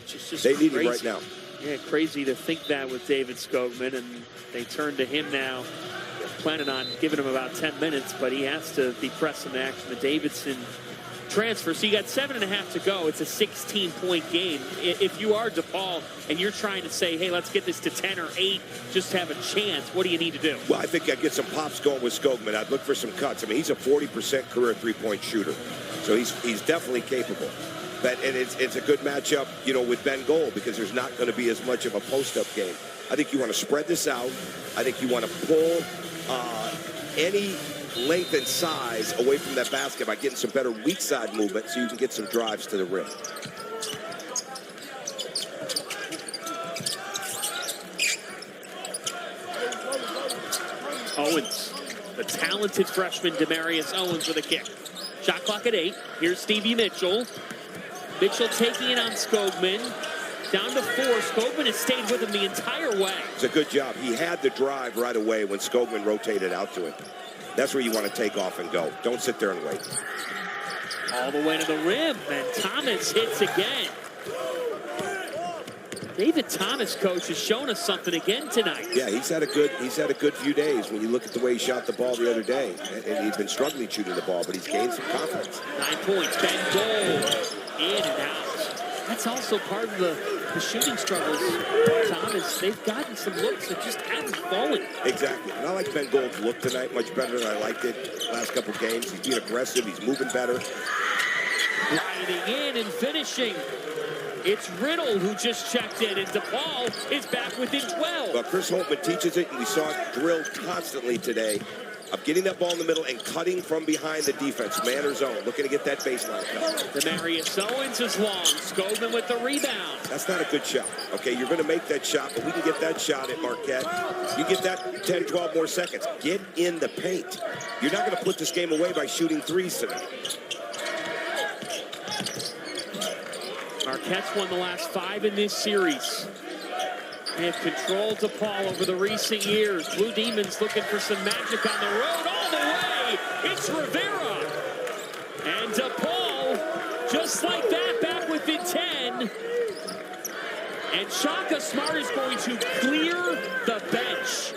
Just they need crazy. him right now. Yeah, crazy to think that with David Skogman, and they turn to him now, planning on giving him about 10 minutes, but he has to be pressing the action. The Davidson transfer. So you got 7.5 to go. It's a 16-point game. If you are DePaul and you're trying to say, hey, let's get this to 10 or 8, just to have a chance, what do you need to do? Well, I think I'd get some pops going with Skogman. I'd look for some cuts. I mean, he's a 40% career three-point shooter, so he's definitely capable. But and it's a good matchup, you know, with Ben Gold, because there's not going to be as much of a post-up game. I think you want to spread this out. I think you want to pull any length and size away from that basket by getting some better weak side movement so you can get some drives to the rim. Owens, the talented freshman Demarius Owens with a kick. Shot clock at 8. Here's Stevie Mitchell. Mitchell taking it on Skogman. Down to 4. Skogman has stayed with him the entire way. It's a good job. He had the drive right away when Skogman rotated out to him. That's where you want to take off and go. Don't sit there and wait. All the way to the rim, and Thomas hits again. David Thomas, coach, has shown us something again tonight. Yeah, he's had a good few days when you look at the way he shot the ball the other day. And he's been struggling shooting the ball, but he's gained some confidence. 9 points. Ben Gold in and out. That's also part of the shooting struggles, Thomas. They've gotten some looks that just haven't fallen. Exactly. And I like Ben Gold's look tonight much better than I liked it last couple games. He's being aggressive. He's moving better. Gliding in and finishing. It's Riddle who just checked in, and DePaul is back within 12. Well, Chris Holtman teaches it, and we saw it drilled constantly today, of getting that ball in the middle and cutting from behind the defense, man or zone, looking to get that baseline cut. Demarius Owens is long. Skogman with the rebound. That's not a good shot. Okay, you're going to make that shot, but we can get that shot at Marquette. You get that 10, 12 more seconds. Get in the paint. You're not going to put this game away by shooting threes tonight. Marquette's won the last 5 in this series. They have controlled DePaul over the recent years. Blue Demons looking for some magic on the road. All the way, it's Rivera. And DePaul, just like that, back within 10. And Shaka Smart is going to clear the bench.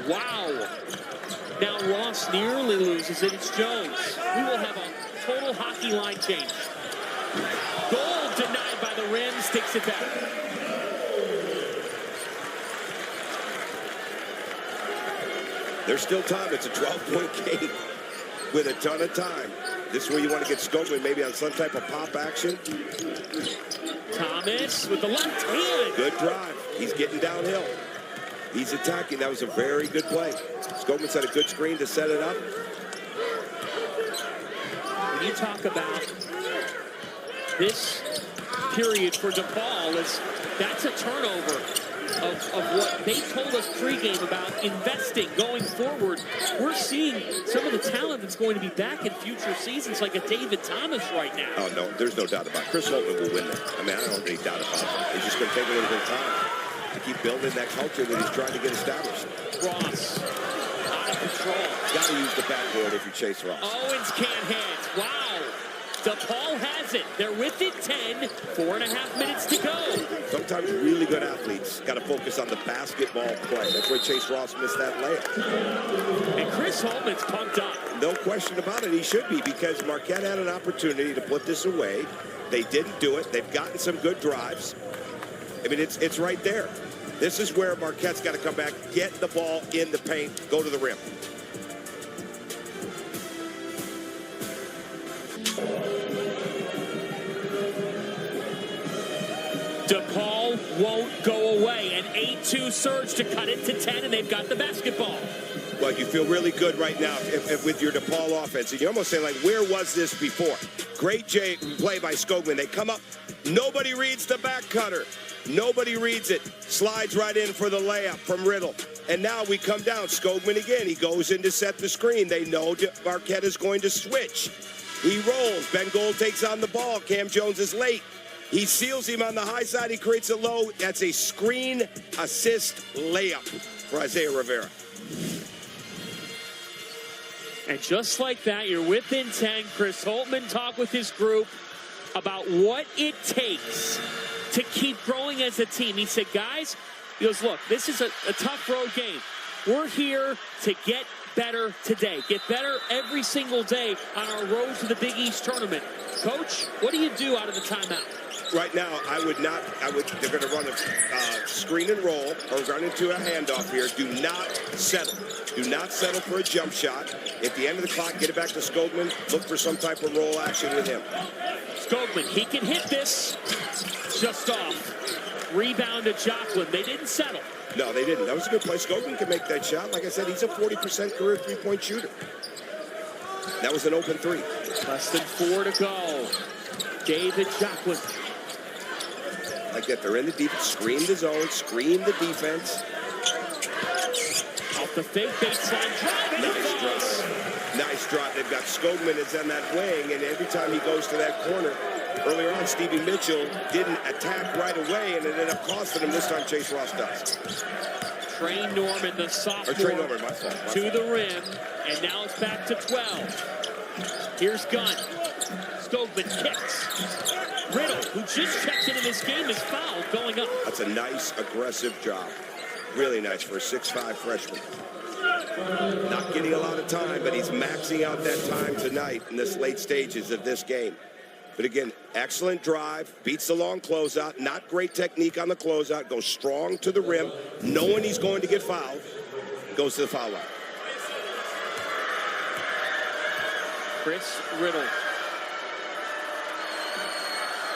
Wow. Now Ross nearly loses it. It's Jones. We will have a total hockey line change. Goal denied by the rim. Sticks it back. There's still time. It's a 12-point game with a ton of time. This is where you want to get Skogman maybe on some type of pop action. Thomas with the left hand. Good drive. He's getting downhill. He's attacking. That was a very good play. Skogman's had a good screen to set it up. When you talk about this period for DePaul, that's a turnover of what they told us pregame about investing going forward. We're seeing some of the talent that's going to be back in future seasons, like a David Thomas right now. Oh, no, there's no doubt about it. Chris Holtman will win that. I mean, I don't have any doubt about it. He's just going to take a little bit of time to keep building that culture that he's trying to get established. Ross, out of control. Got to use the backboard if you chase Ross. Owens can't hit. Wow. DePaul has it. They're with it 10. 4.5 minutes to go. Sometimes really good athletes got to focus on the basketball play. That's where Chase Ross missed that layup. And Chris Holtman's pumped up. No question about it. He should be, because Marquette had an opportunity to put this away. They didn't do it. They've gotten some good drives. I mean, it's right there. This is where Marquette's got to come back, get the ball in the paint, go to the rim. DePaul won't go away. An 8-2 surge to cut it to 10, and they've got the basketball. Well, you feel really good right now if with your DePaul offense. And you're almost saying, like, where was this before? Great play by Skogman. They come up. Nobody reads the back cutter. Nobody reads it. Slides right in for the layup from Riddle. And now we come down. Skogman again. He goes in to set the screen. They know Marquette is going to switch. He rolls. Ben Gold takes on the ball. Cam Jones is late. He seals him on the high side. He creates a low. That's a screen assist layup for Isaiah Rivera. And just like that, you're within 10. Chris Holtman talked with his group about what it takes to keep growing as a team. He said, guys, he goes, look, this is a tough road game. We're here to get better today. Get better every single day on our road to the Big East tournament. Coach, what do you do out of the timeout? Right now, they're going to run a screen and roll or run into a handoff here. Do not settle. Do not settle for a jump shot. At the end of the clock, get it back to Skogman. Look for some type of roll action with him. Skogman, he can hit this. Just off. Rebound to Joplin. They didn't settle. No, they didn't. That was a good play. Skogman can make that shot. Like I said, he's a 40% career three-point shooter. That was an open three. Less than 4 to go. David Joplin. Like that, they're in the defense. Screen the zone. Screen the defense. Off the fake baseline drive. Nice drop. Nice drop. They've got Skogman is on that wing, and every time he goes to that corner, earlier on, Stevie Mitchell didn't attack right away, and it ended up costing him. This time, Chase Ross does. Trey Norman, the sophomore, Trey Norman, my fault. to the rim, and now it's back to 12. Here's Gunn. Skogman kicks. Riddle, who just checked in this game, is fouled going up. That's a nice, aggressive job. Really nice for a 6'5" freshman. Not getting a lot of time, but he's maxing out that time tonight in this late stages of this game. But again, excellent drive, beats the long closeout, not great technique on the closeout, goes strong to the rim, knowing he's going to get fouled, goes to the foul line. Chris Riddle,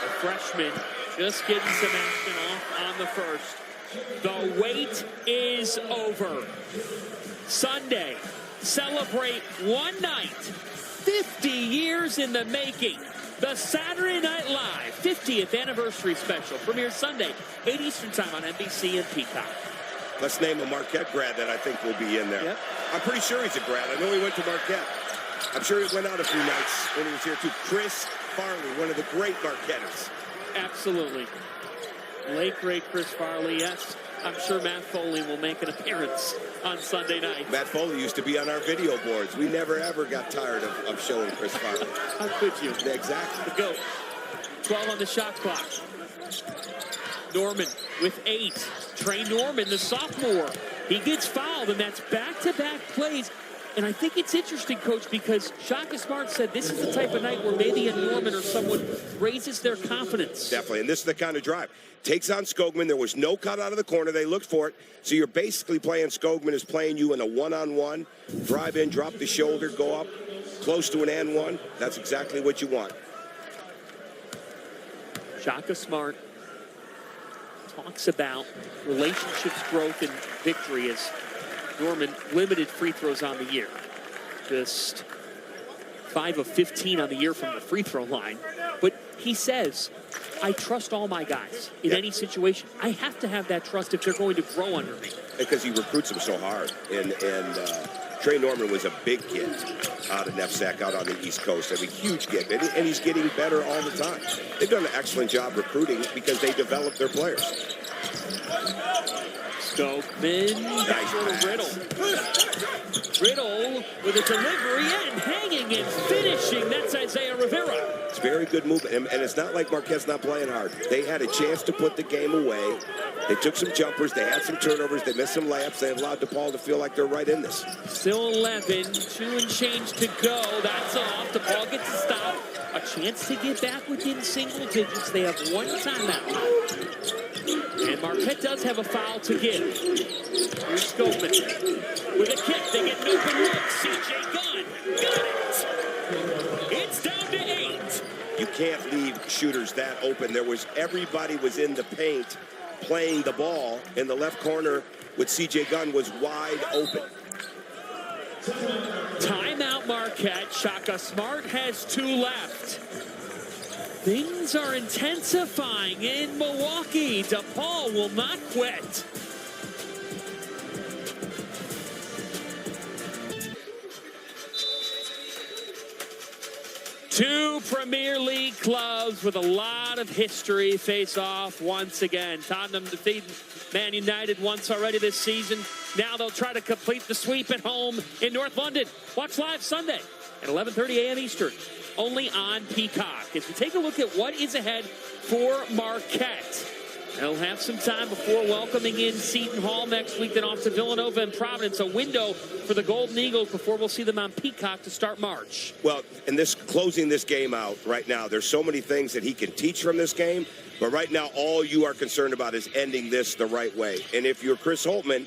the freshman, just getting some action off on the first. The wait is over. Sunday, celebrate one night, 50 years in the making. The Saturday Night Live 50th anniversary special premieres Sunday, 8 Eastern time on NBC and Peacock. Let's name a Marquette grad that I think will be in there. Yep. I'm pretty sure he's a grad. I know he went to Marquette. I'm sure he went out a few nights when he was here too. Chris Farley, one of the great Marquetters. Absolutely. Late, great Chris Farley, yes. I'm sure Matt Foley will make an appearance on Sunday night. Matt Foley used to be on our video boards. We never, ever got tired of showing Chris Farley. How could you? Exactly. Go. 12 on the shot clock. Norman with 8. Trey Norman, the sophomore, He gets fouled, and that's back-to-back plays. And I think it's interesting, Coach, because Shaka Smart said this is the type of night where maybe a Norman or someone raises their confidence. Definitely, and this is the kind of drive. Takes on Skogman. There was no cut out of the corner. They looked for it. So you're basically playing Skogman is playing you in a one-on-one. Drive in, drop the shoulder, go up, close to an and one. That's exactly what you want. Shaka Smart talks about relationships, growth, and victory as Norman limited free throws on the year. Just 5 of 15 on the year from the free throw line. But he says, I trust all my guys in any situation. I have to have that trust if they're going to grow under me. Because he recruits them so hard. And Trey Norman was a big kid out of NEPSAC, out on the East Coast. I mean, huge kid. And he's getting better all the time. They've done an excellent job recruiting because they develop their players. Skogman, back to Riddle. Riddle with a delivery and hanging and finishing. That's Isaiah Rivera. It's very good movement, and it's not like Marquette's not playing hard. They had a chance to put the game away. They took some jumpers. They had some turnovers. They missed some layups. They allowed DePaul to feel like they're right in this. Still 11, 2 and change to go. That's off. DePaul gets a stop. A chance to get back within single digits. They have one timeout. And Marquette does have a foul to give. Here's Skogman with a kick. They get an open look. CJ Gunn got it. It's down to 8. You can't leave shooters that open. Everybody was in the paint playing the ball in the left corner with CJ Gunn was wide open. Timeout Marquette. Shaka Smart has 2 left. Things are intensifying in Milwaukee. DePaul will not quit. Two Premier League clubs with a lot of history face off once again. Tottenham defeated Man United once already this season. Now they'll try to complete the sweep at home in North London. Watch live Sunday at 11:30 a.m. Eastern, only on Peacock. As we take a look at what is ahead for Marquette. They'll have some time before welcoming in Seton Hall next week, then off to Villanova and Providence. A window for the Golden Eagles before we'll see them on Peacock to start March. Well, and closing this game out right now, there's so many things that he can teach from this game, but right now all you are concerned about is ending this the right way. And if you're Chris Holtman,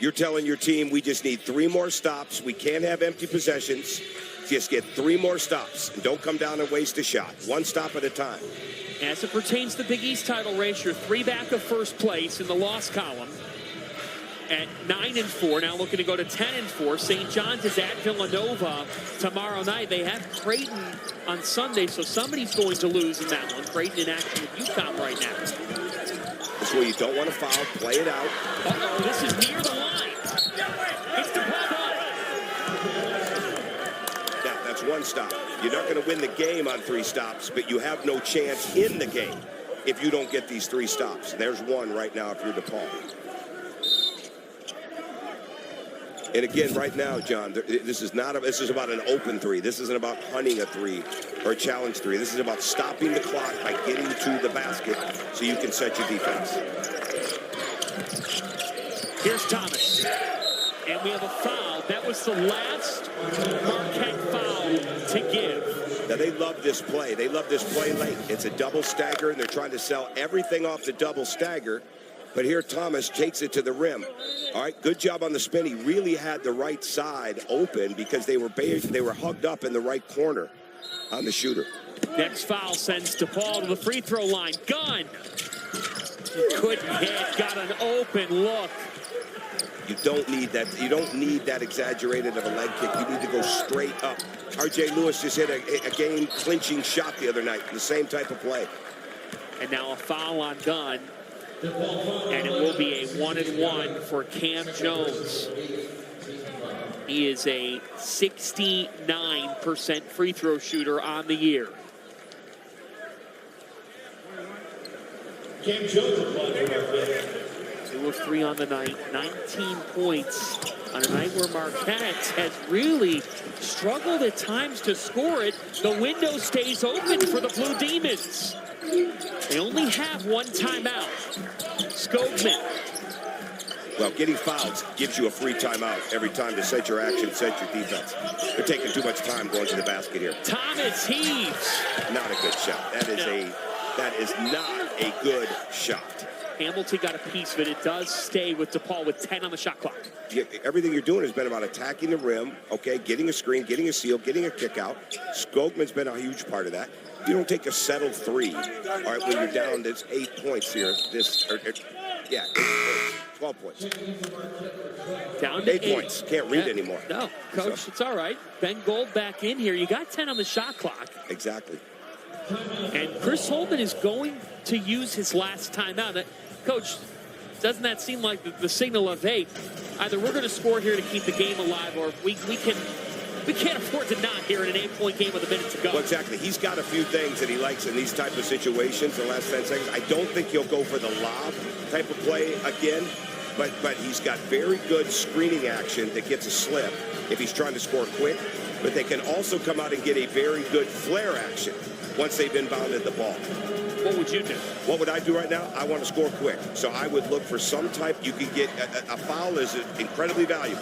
you're telling your team, we just need 3 more stops. We can't have empty possessions. Just get 3 more stops. And don't come down and waste a shot. 1 stop at a time. As it pertains to the Big East title race, you're 3 back of first place in the loss column at 9-4. Now looking to go to 10-4. St. John's is at Villanova tomorrow night. They have Creighton on Sunday, so somebody's going to lose in that one. Creighton in action with UConn right now. This is where you don't want to foul. Play it out. Uh-oh, this is near the line. It's DePaul. Now, that's 1 stop. You're not going to win the game on 3 stops, but you have no chance in the game if you don't get these 3 stops. And there's 1 right now if you're DePaul. And again, right now, John, this is about an open 3. This isn't about hunting a 3 or a challenge 3. This is about stopping the clock by getting to the basket so you can set your defense. Here's Thomas. And we have a foul. That was the last Marquette foul to give. Now, they love this play. They love this play late. It's a double stagger, and they're trying to sell everything off the double stagger. But here Thomas takes it to the rim. All right, good job on the spin. He really had the right side open because they were hugged up in the right corner on the shooter. Next foul sends DePaul to the free throw line. Gunn. He couldn't hit. Got an open look. You don't need that. You don't need that exaggerated of a leg kick. You need to go straight up. R.J. Lewis just hit a game-clinching shot the other night. The same type of play. And now a foul on Gunn. And it will be a 1-and-1 for Cam Jones. He is a 69% free throw shooter on the year. Cam Jones. 2 of 3 on the night, 19 points on a night where Marquette has really struggled at times to score it. The window stays open for the Blue Demons. They only have 1 timeout. Skogman Well, getting fouled gives you a free timeout every time to set your action, set your defense. They're taking too much time going to the basket here. Thomas heaves. Not a good shot. That is not a good shot. Hamilton got a piece of it. It does stay with DePaul with 10 on the shot clock. Everything you're doing has been about attacking the rim, okay, getting a screen, getting a steal, getting a kick out. Skogman's been a huge part of that. You don't take a settled three. All right, when you're down, there's 8 points here. 12 points. Down to 8 points. Can't read anymore. No, Coach, it's all right. Ben Gold back in here. You got 10 on the shot clock. Exactly. And Chris Holman is going to use his last timeout. Coach, doesn't that seem like the signal of, hey, either we're going to score here to keep the game alive, or we can't afford to not here in an 8-point game with a minute to go. Well, exactly. He's got a few things that he likes in these type of situations in the last 10 seconds. I don't think he'll go for the lob type of play again, but he's got very good screening action that gets a slip if he's trying to score quick. But they can also come out and get a very good flare action once they've inbounded the ball. What would you do? What would I do right now? I want to score quick. So I would look for some type. You can get a foul is incredibly valuable.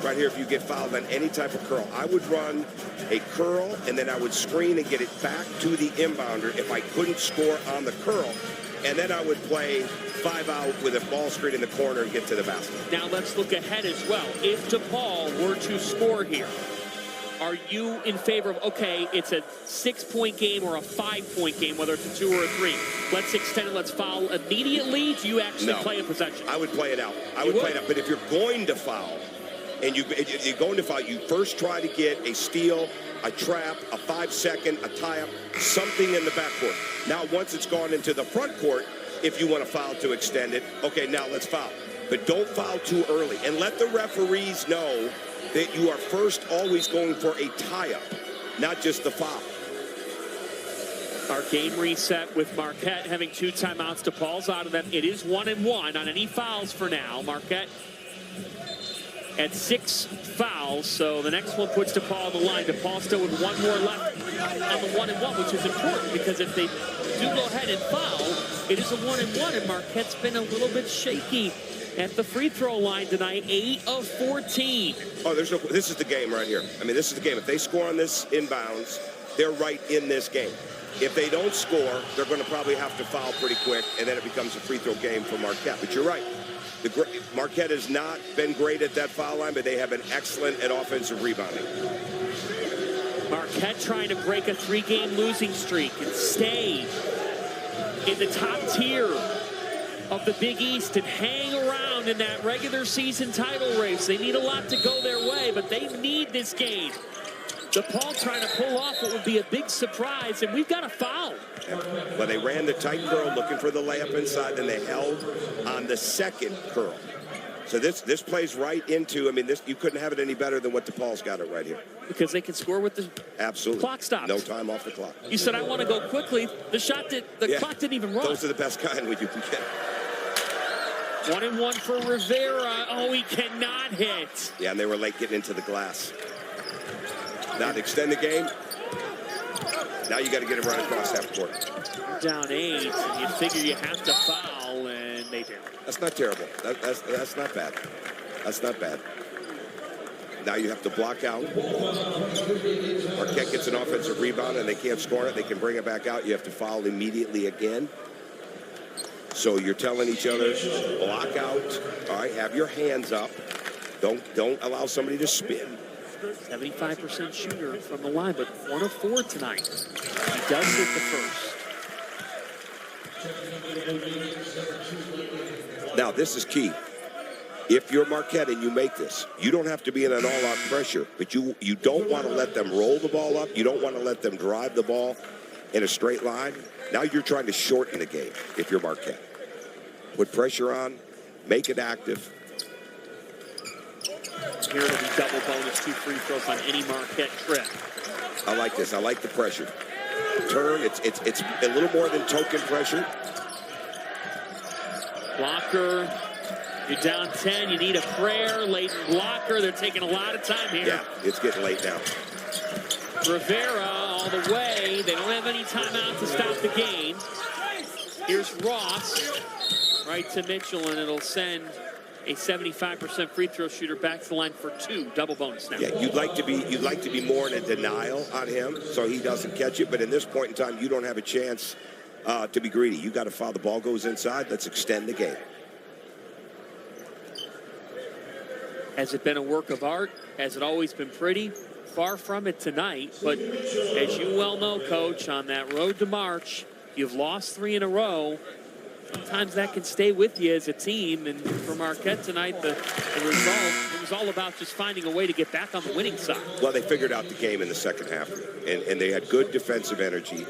Right here, if you get fouled on any type of curl, I would run a curl, and then I would screen and get it back to the inbounder if I couldn't score on the curl. And then I would play 5 out with a ball screen in the corner and get to the basket. Now let's look ahead as well. If DePaul were to score here, are you in favor of, okay, it's a 6-point game or a 5-point game, whether it's a 2 or a 3? Let's extend it, let's foul immediately? Do you actually play a possession? I would play it out. I would play it out. But if you're going to foul, and you're going to foul, you first try to get a steal, a trap, a 5-second, a tie-up, something in the backcourt. Now, once it's gone into the front court, if you want to foul to extend it, okay, now let's foul. But don't foul too early. And let the referees know that you are first always going for a tie-up, not just the foul. Our game reset with Marquette having 2 timeouts. DePaul's out of them. It is 1-1 on any fouls for now. Marquette at 6 fouls, so the next one puts DePaul on the line. DePaul still with 1 more left on the 1-1, which is important because if they do go ahead and foul, it is a 1-1, and Marquette's been a little bit shaky at the free throw line tonight, 8 of 14. Oh, this is the game right here. I mean, this is the game. If they score on this inbounds, they're right in this game. If they don't score, they're going to probably have to foul pretty quick, and then it becomes a free throw game for Marquette. But you're right. Marquette has not been great at that foul line, but they have been excellent at offensive rebounding. Marquette trying to break a 3-game losing streak and stay in the top tier of the Big East and hang around in that regular season title race. They need a lot to go their way, but they need this game. DePaul trying to pull off what would be a big surprise, and we've got a foul. Well, they ran the tight curl looking for the layup inside, and they held on the second curl. So this plays right into, I mean, you couldn't have it any better than what DePaul's got it right here. Because they can score with the clock stops. No time off the clock. You said, I want to go quickly. The clock didn't even run. Those are the best kind when you can get. 1-1 for Rivera. Oh, he cannot hit. Yeah, and they were late getting into the glass. Now to extend the game. Now you got to get him right across half court. Down 8, and you figure you have to foul, and they do. That's not terrible. That's not bad. That's not bad. Now you have to block out. Marquette gets an offensive rebound, and they can't score it. They can bring it back out. You have to foul immediately again. So you're telling each other, block out. All right, have your hands up. Don't allow somebody to spin. 75% shooter from the line, but 1 of 4 tonight. He does hit the first. Now, this is key. If you're Marquette and you make this, you don't have to be in an all-out pressure, but you don't want to let them roll the ball up. You don't want to let them drive the ball in a straight line. Now you're trying to shorten the game if you're Marquette. Put pressure on, make it active. Here it'll be double bonus, 2 free throws on any Marquette trip. I like this. I like the pressure. Turn. It's a little more than token pressure. Blocker. You're down 10. You need a prayer. Late blocker. They're taking a lot of time here. Yeah, it's getting late now. Rivera all the way. They don't have any timeout to stop the game. Here's Ross. Right to Mitchell, and it'll send a 75% free throw shooter back to the line for 2, double bonus now. Yeah, you'd like to be more in a denial on him so he doesn't catch it. But in this point in time, you don't have a chance to be greedy. You got to foul. The ball goes inside. Let's extend the game. Has it been a work of art? Has it always been pretty? Far from it tonight. But as you well know, Coach, on that road to March, you've lost 3 in a row. Sometimes that can stay with you as a team. And for Marquette tonight, the result, it was all about just finding a way to get back on the winning side. Well, they figured out the game in the second half, and they had good defensive energy,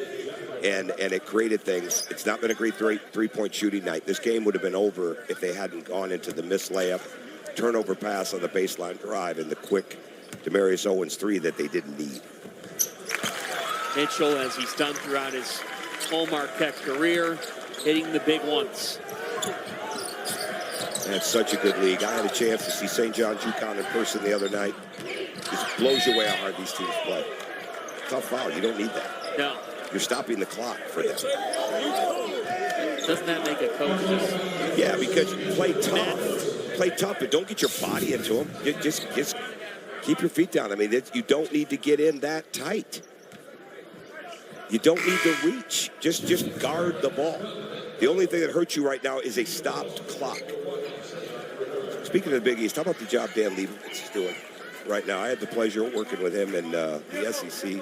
and it created things. It's not been a great three-point shooting night. This game would have been over if they hadn't gone into the missed layup, turnover pass on the baseline drive, and the quick Demarius Owens 3 that they didn't need. Mitchell, as he's done throughout his whole Marquette career, hitting the big ones. That's such a good league. I had a chance to see St. John's UConn in person the other night. Just blows you away how hard these teams play. Tough foul. You don't need that. No. You're stopping the clock for them. Doesn't that make a coach just... Yeah, because you play tough. Play tough, but don't get your body into them. Just keep your feet down. I mean, you don't need to get in that tight. You don't need to reach. Just guard the ball. The only thing that hurts you right now is a stopped clock. Speaking of the Big East, how about the job Dan Leibovitz is doing right now? I had the pleasure of working with him in the SEC,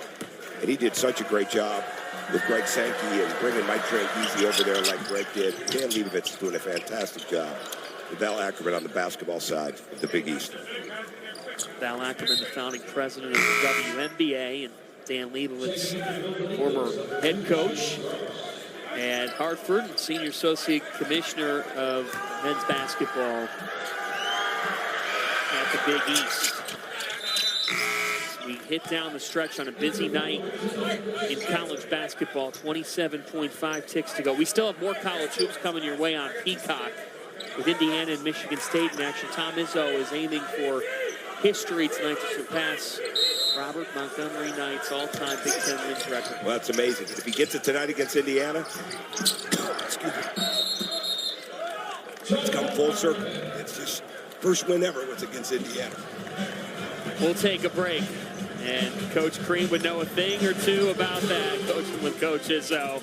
and he did such a great job with Greg Sankey and bringing Mike Tranghese over there like Greg did. Dan Leibovitz is doing a fantastic job with Val Ackerman on the basketball side of the Big East. Val Ackerman, the founding president of the WNBA, and Dan Leibovitz, former head coach at Hartford, and senior associate commissioner of men's basketball at the Big East. We hit down the stretch on a busy night in college basketball. 27.5 ticks to go. We still have more college hoops coming your way on Peacock with Indiana and Michigan State in action. Tom Izzo is aiming for history tonight to surpass Robert Montgomery Knight's all-time Big Ten wins record. Well, that's amazing. If he gets it tonight against Indiana, excuse me, it's come full circle. It's just first win ever was against Indiana. We'll take a break, and Coach Crean would know a thing or two about that, coaching with Coach Izzo.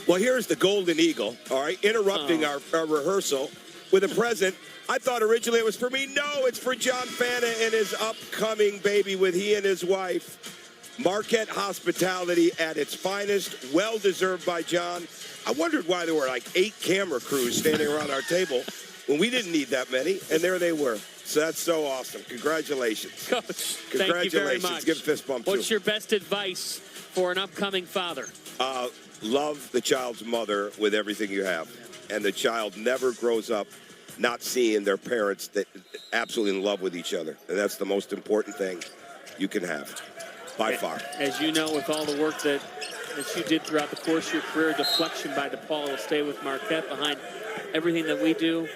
Well, here's the Golden Eagle, all right, interrupting our rehearsal with a present. I thought originally it was for me. No, it's for John Fanta and his upcoming baby with he and his wife. Marquette hospitality at its finest, well-deserved by John. I wondered why there were like 8 camera crews standing around our table when we didn't need that many, and there they were. So that's so awesome. Congratulations. Coach, Congratulations. thank you very much. Give a fist bump, What's too. your best advice for an upcoming father? Love the child's mother with everything you have. And the child never grows up not seeing their parents that absolutely in love with each other. And that's the most important thing you can have, by far. As you know, with all the work that you did throughout the course of your career, deflection by DePaul will stay with Marquette. Behind everything that we do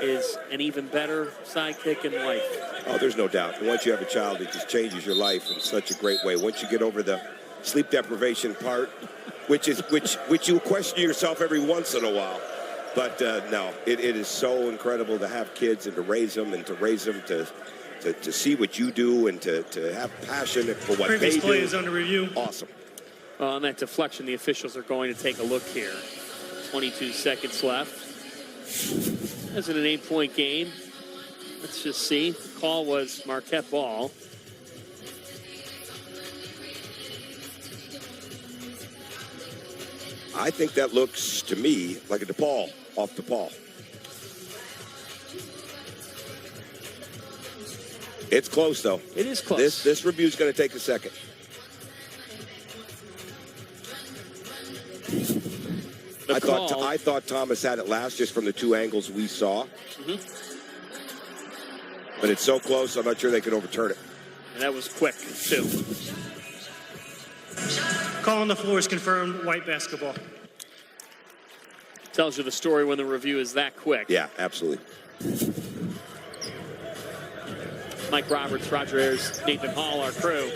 is an even better sidekick in life. Oh, there's no doubt. And once you have a child, it just changes your life in such a great way. Once you get over the sleep deprivation part, which you question yourself every once in a while. But no, it is so incredible to have kids and to raise them to see what you do and to have passion for what Previous they play do. is under review. Awesome. Well, on that deflection, the officials are going to take a look here. 22 seconds left. This is an 8-point game. Let's just see. The call was Marquette ball. I think that looks to me like a DePaul, off DePaul. It's close, though. It is close. This review is going to take a second. I thought Thomas had it last just from the 2 angles we saw. Mm-hmm. But it's so close, I'm not sure they can overturn it. And that was quick, too. Call on the floor is confirmed. White basketball. Tells you the story when the review is that quick. Yeah, absolutely. Mike Roberts, Roger Ayers, Nathan Hall, our crew.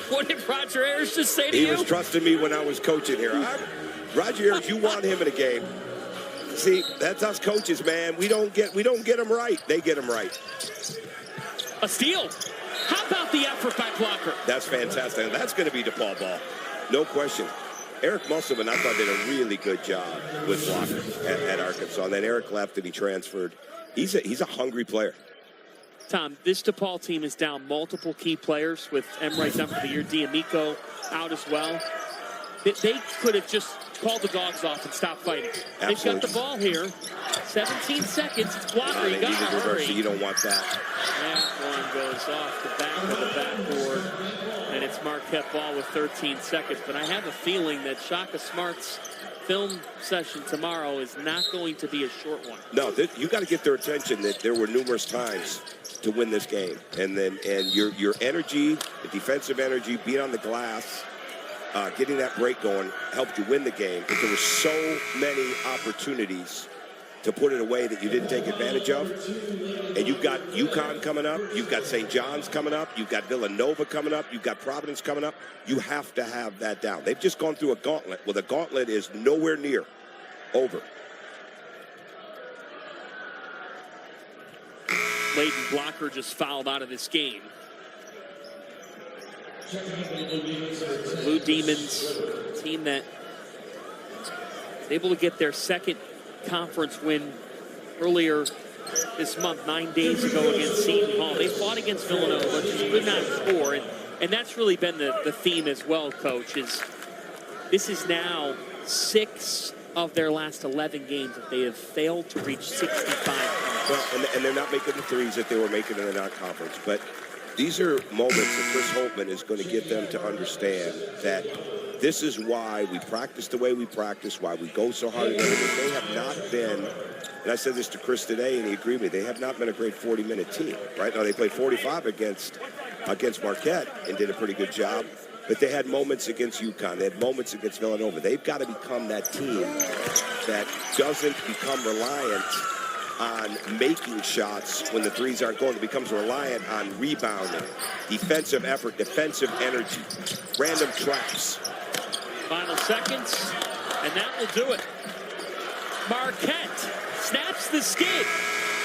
What did Roger Ayers just say to you? He was trusting me when I was coaching here. Roger Ayers, you want him in a game. See, that's us coaches, man. We don't get them right. They get them right. A steal. How about the effort by Blocker? That's fantastic. That's going to be DePaul ball. No question. Eric Musselman, I thought, did a really good job with Blocker at Arkansas. And then Eric left and he transferred. He's a hungry player. Tom, this DePaul team is down multiple key players with Emright done for the year, D'Amico out as well. They could have just called the dogs off and stopped fighting. Absolutely. They've got the ball here. 17 seconds. It's Blocker. You got to hurry. You don't want that. That one goes off the back of the backboard, and it's Marquette ball with 13 seconds. But I have a feeling that Shaka Smart's film session tomorrow is not going to be a short one. No, you got to get their attention that there were numerous times to win this game, and your energy, the defensive energy, being on the glass, getting that break going helped you win the game. But there were so many opportunities to put it away that you didn't take advantage of. And you've got UConn coming up, you've got St. John's coming up, you've got Villanova coming up, you've got Providence coming up. You have to have that down. They've just gone through a gauntlet. Well, the gauntlet is nowhere near over. Leighton Blocker just fouled out of this game. Blue Demons, team that is able to get their second conference win earlier this month, 9 days ago against Seton Hall. They fought against Villanova, but just could not score. And that's really been the theme as well, Coach, is this is now 6 of their last 11 games that they have failed to reach 65 points. Well, and they're not making the threes that they were making in the non-conference. But these are moments that Chris Holtman is going to get them to understand that this is why we practice the way we practice, why we go so hard. They have not been, and I said this to Chris today, and he agreed with me, they have not been a great 40-minute team. Right now, they played 45 against Marquette and did a pretty good job. But they had moments against UConn. They had moments against Villanova. They've got to become that team that doesn't become reliant on making shots when the threes aren't going. It becomes reliant on rebounding, defensive effort, defensive energy, random traps. Final seconds, and that will do it. Marquette snaps the skid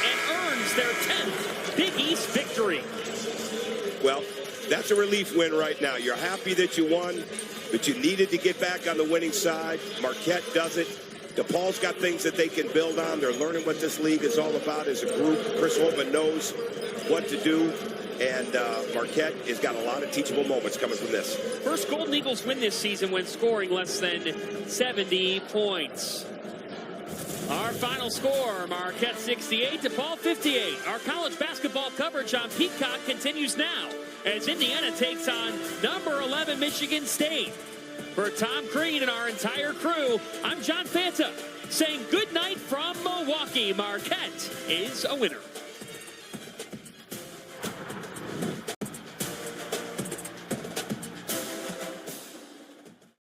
and earns their 10th Big East victory. Well, that's a relief win right now. You're happy that you won, but you needed to get back on the winning side. Marquette does it. DePaul's got things that they can build on. They're learning what this league is all about as a group. Chris Holtman knows what to do, and Marquette has got a lot of teachable moments coming from this. First Golden Eagles win this season when scoring less than 70 points. Our final score, Marquette 68, DePaul 58. Our college basketball coverage on Peacock continues now as Indiana takes on number 11 Michigan State. For Tom Crean and our entire crew, I'm John Fanta saying good night from Milwaukee. Marquette is a winner.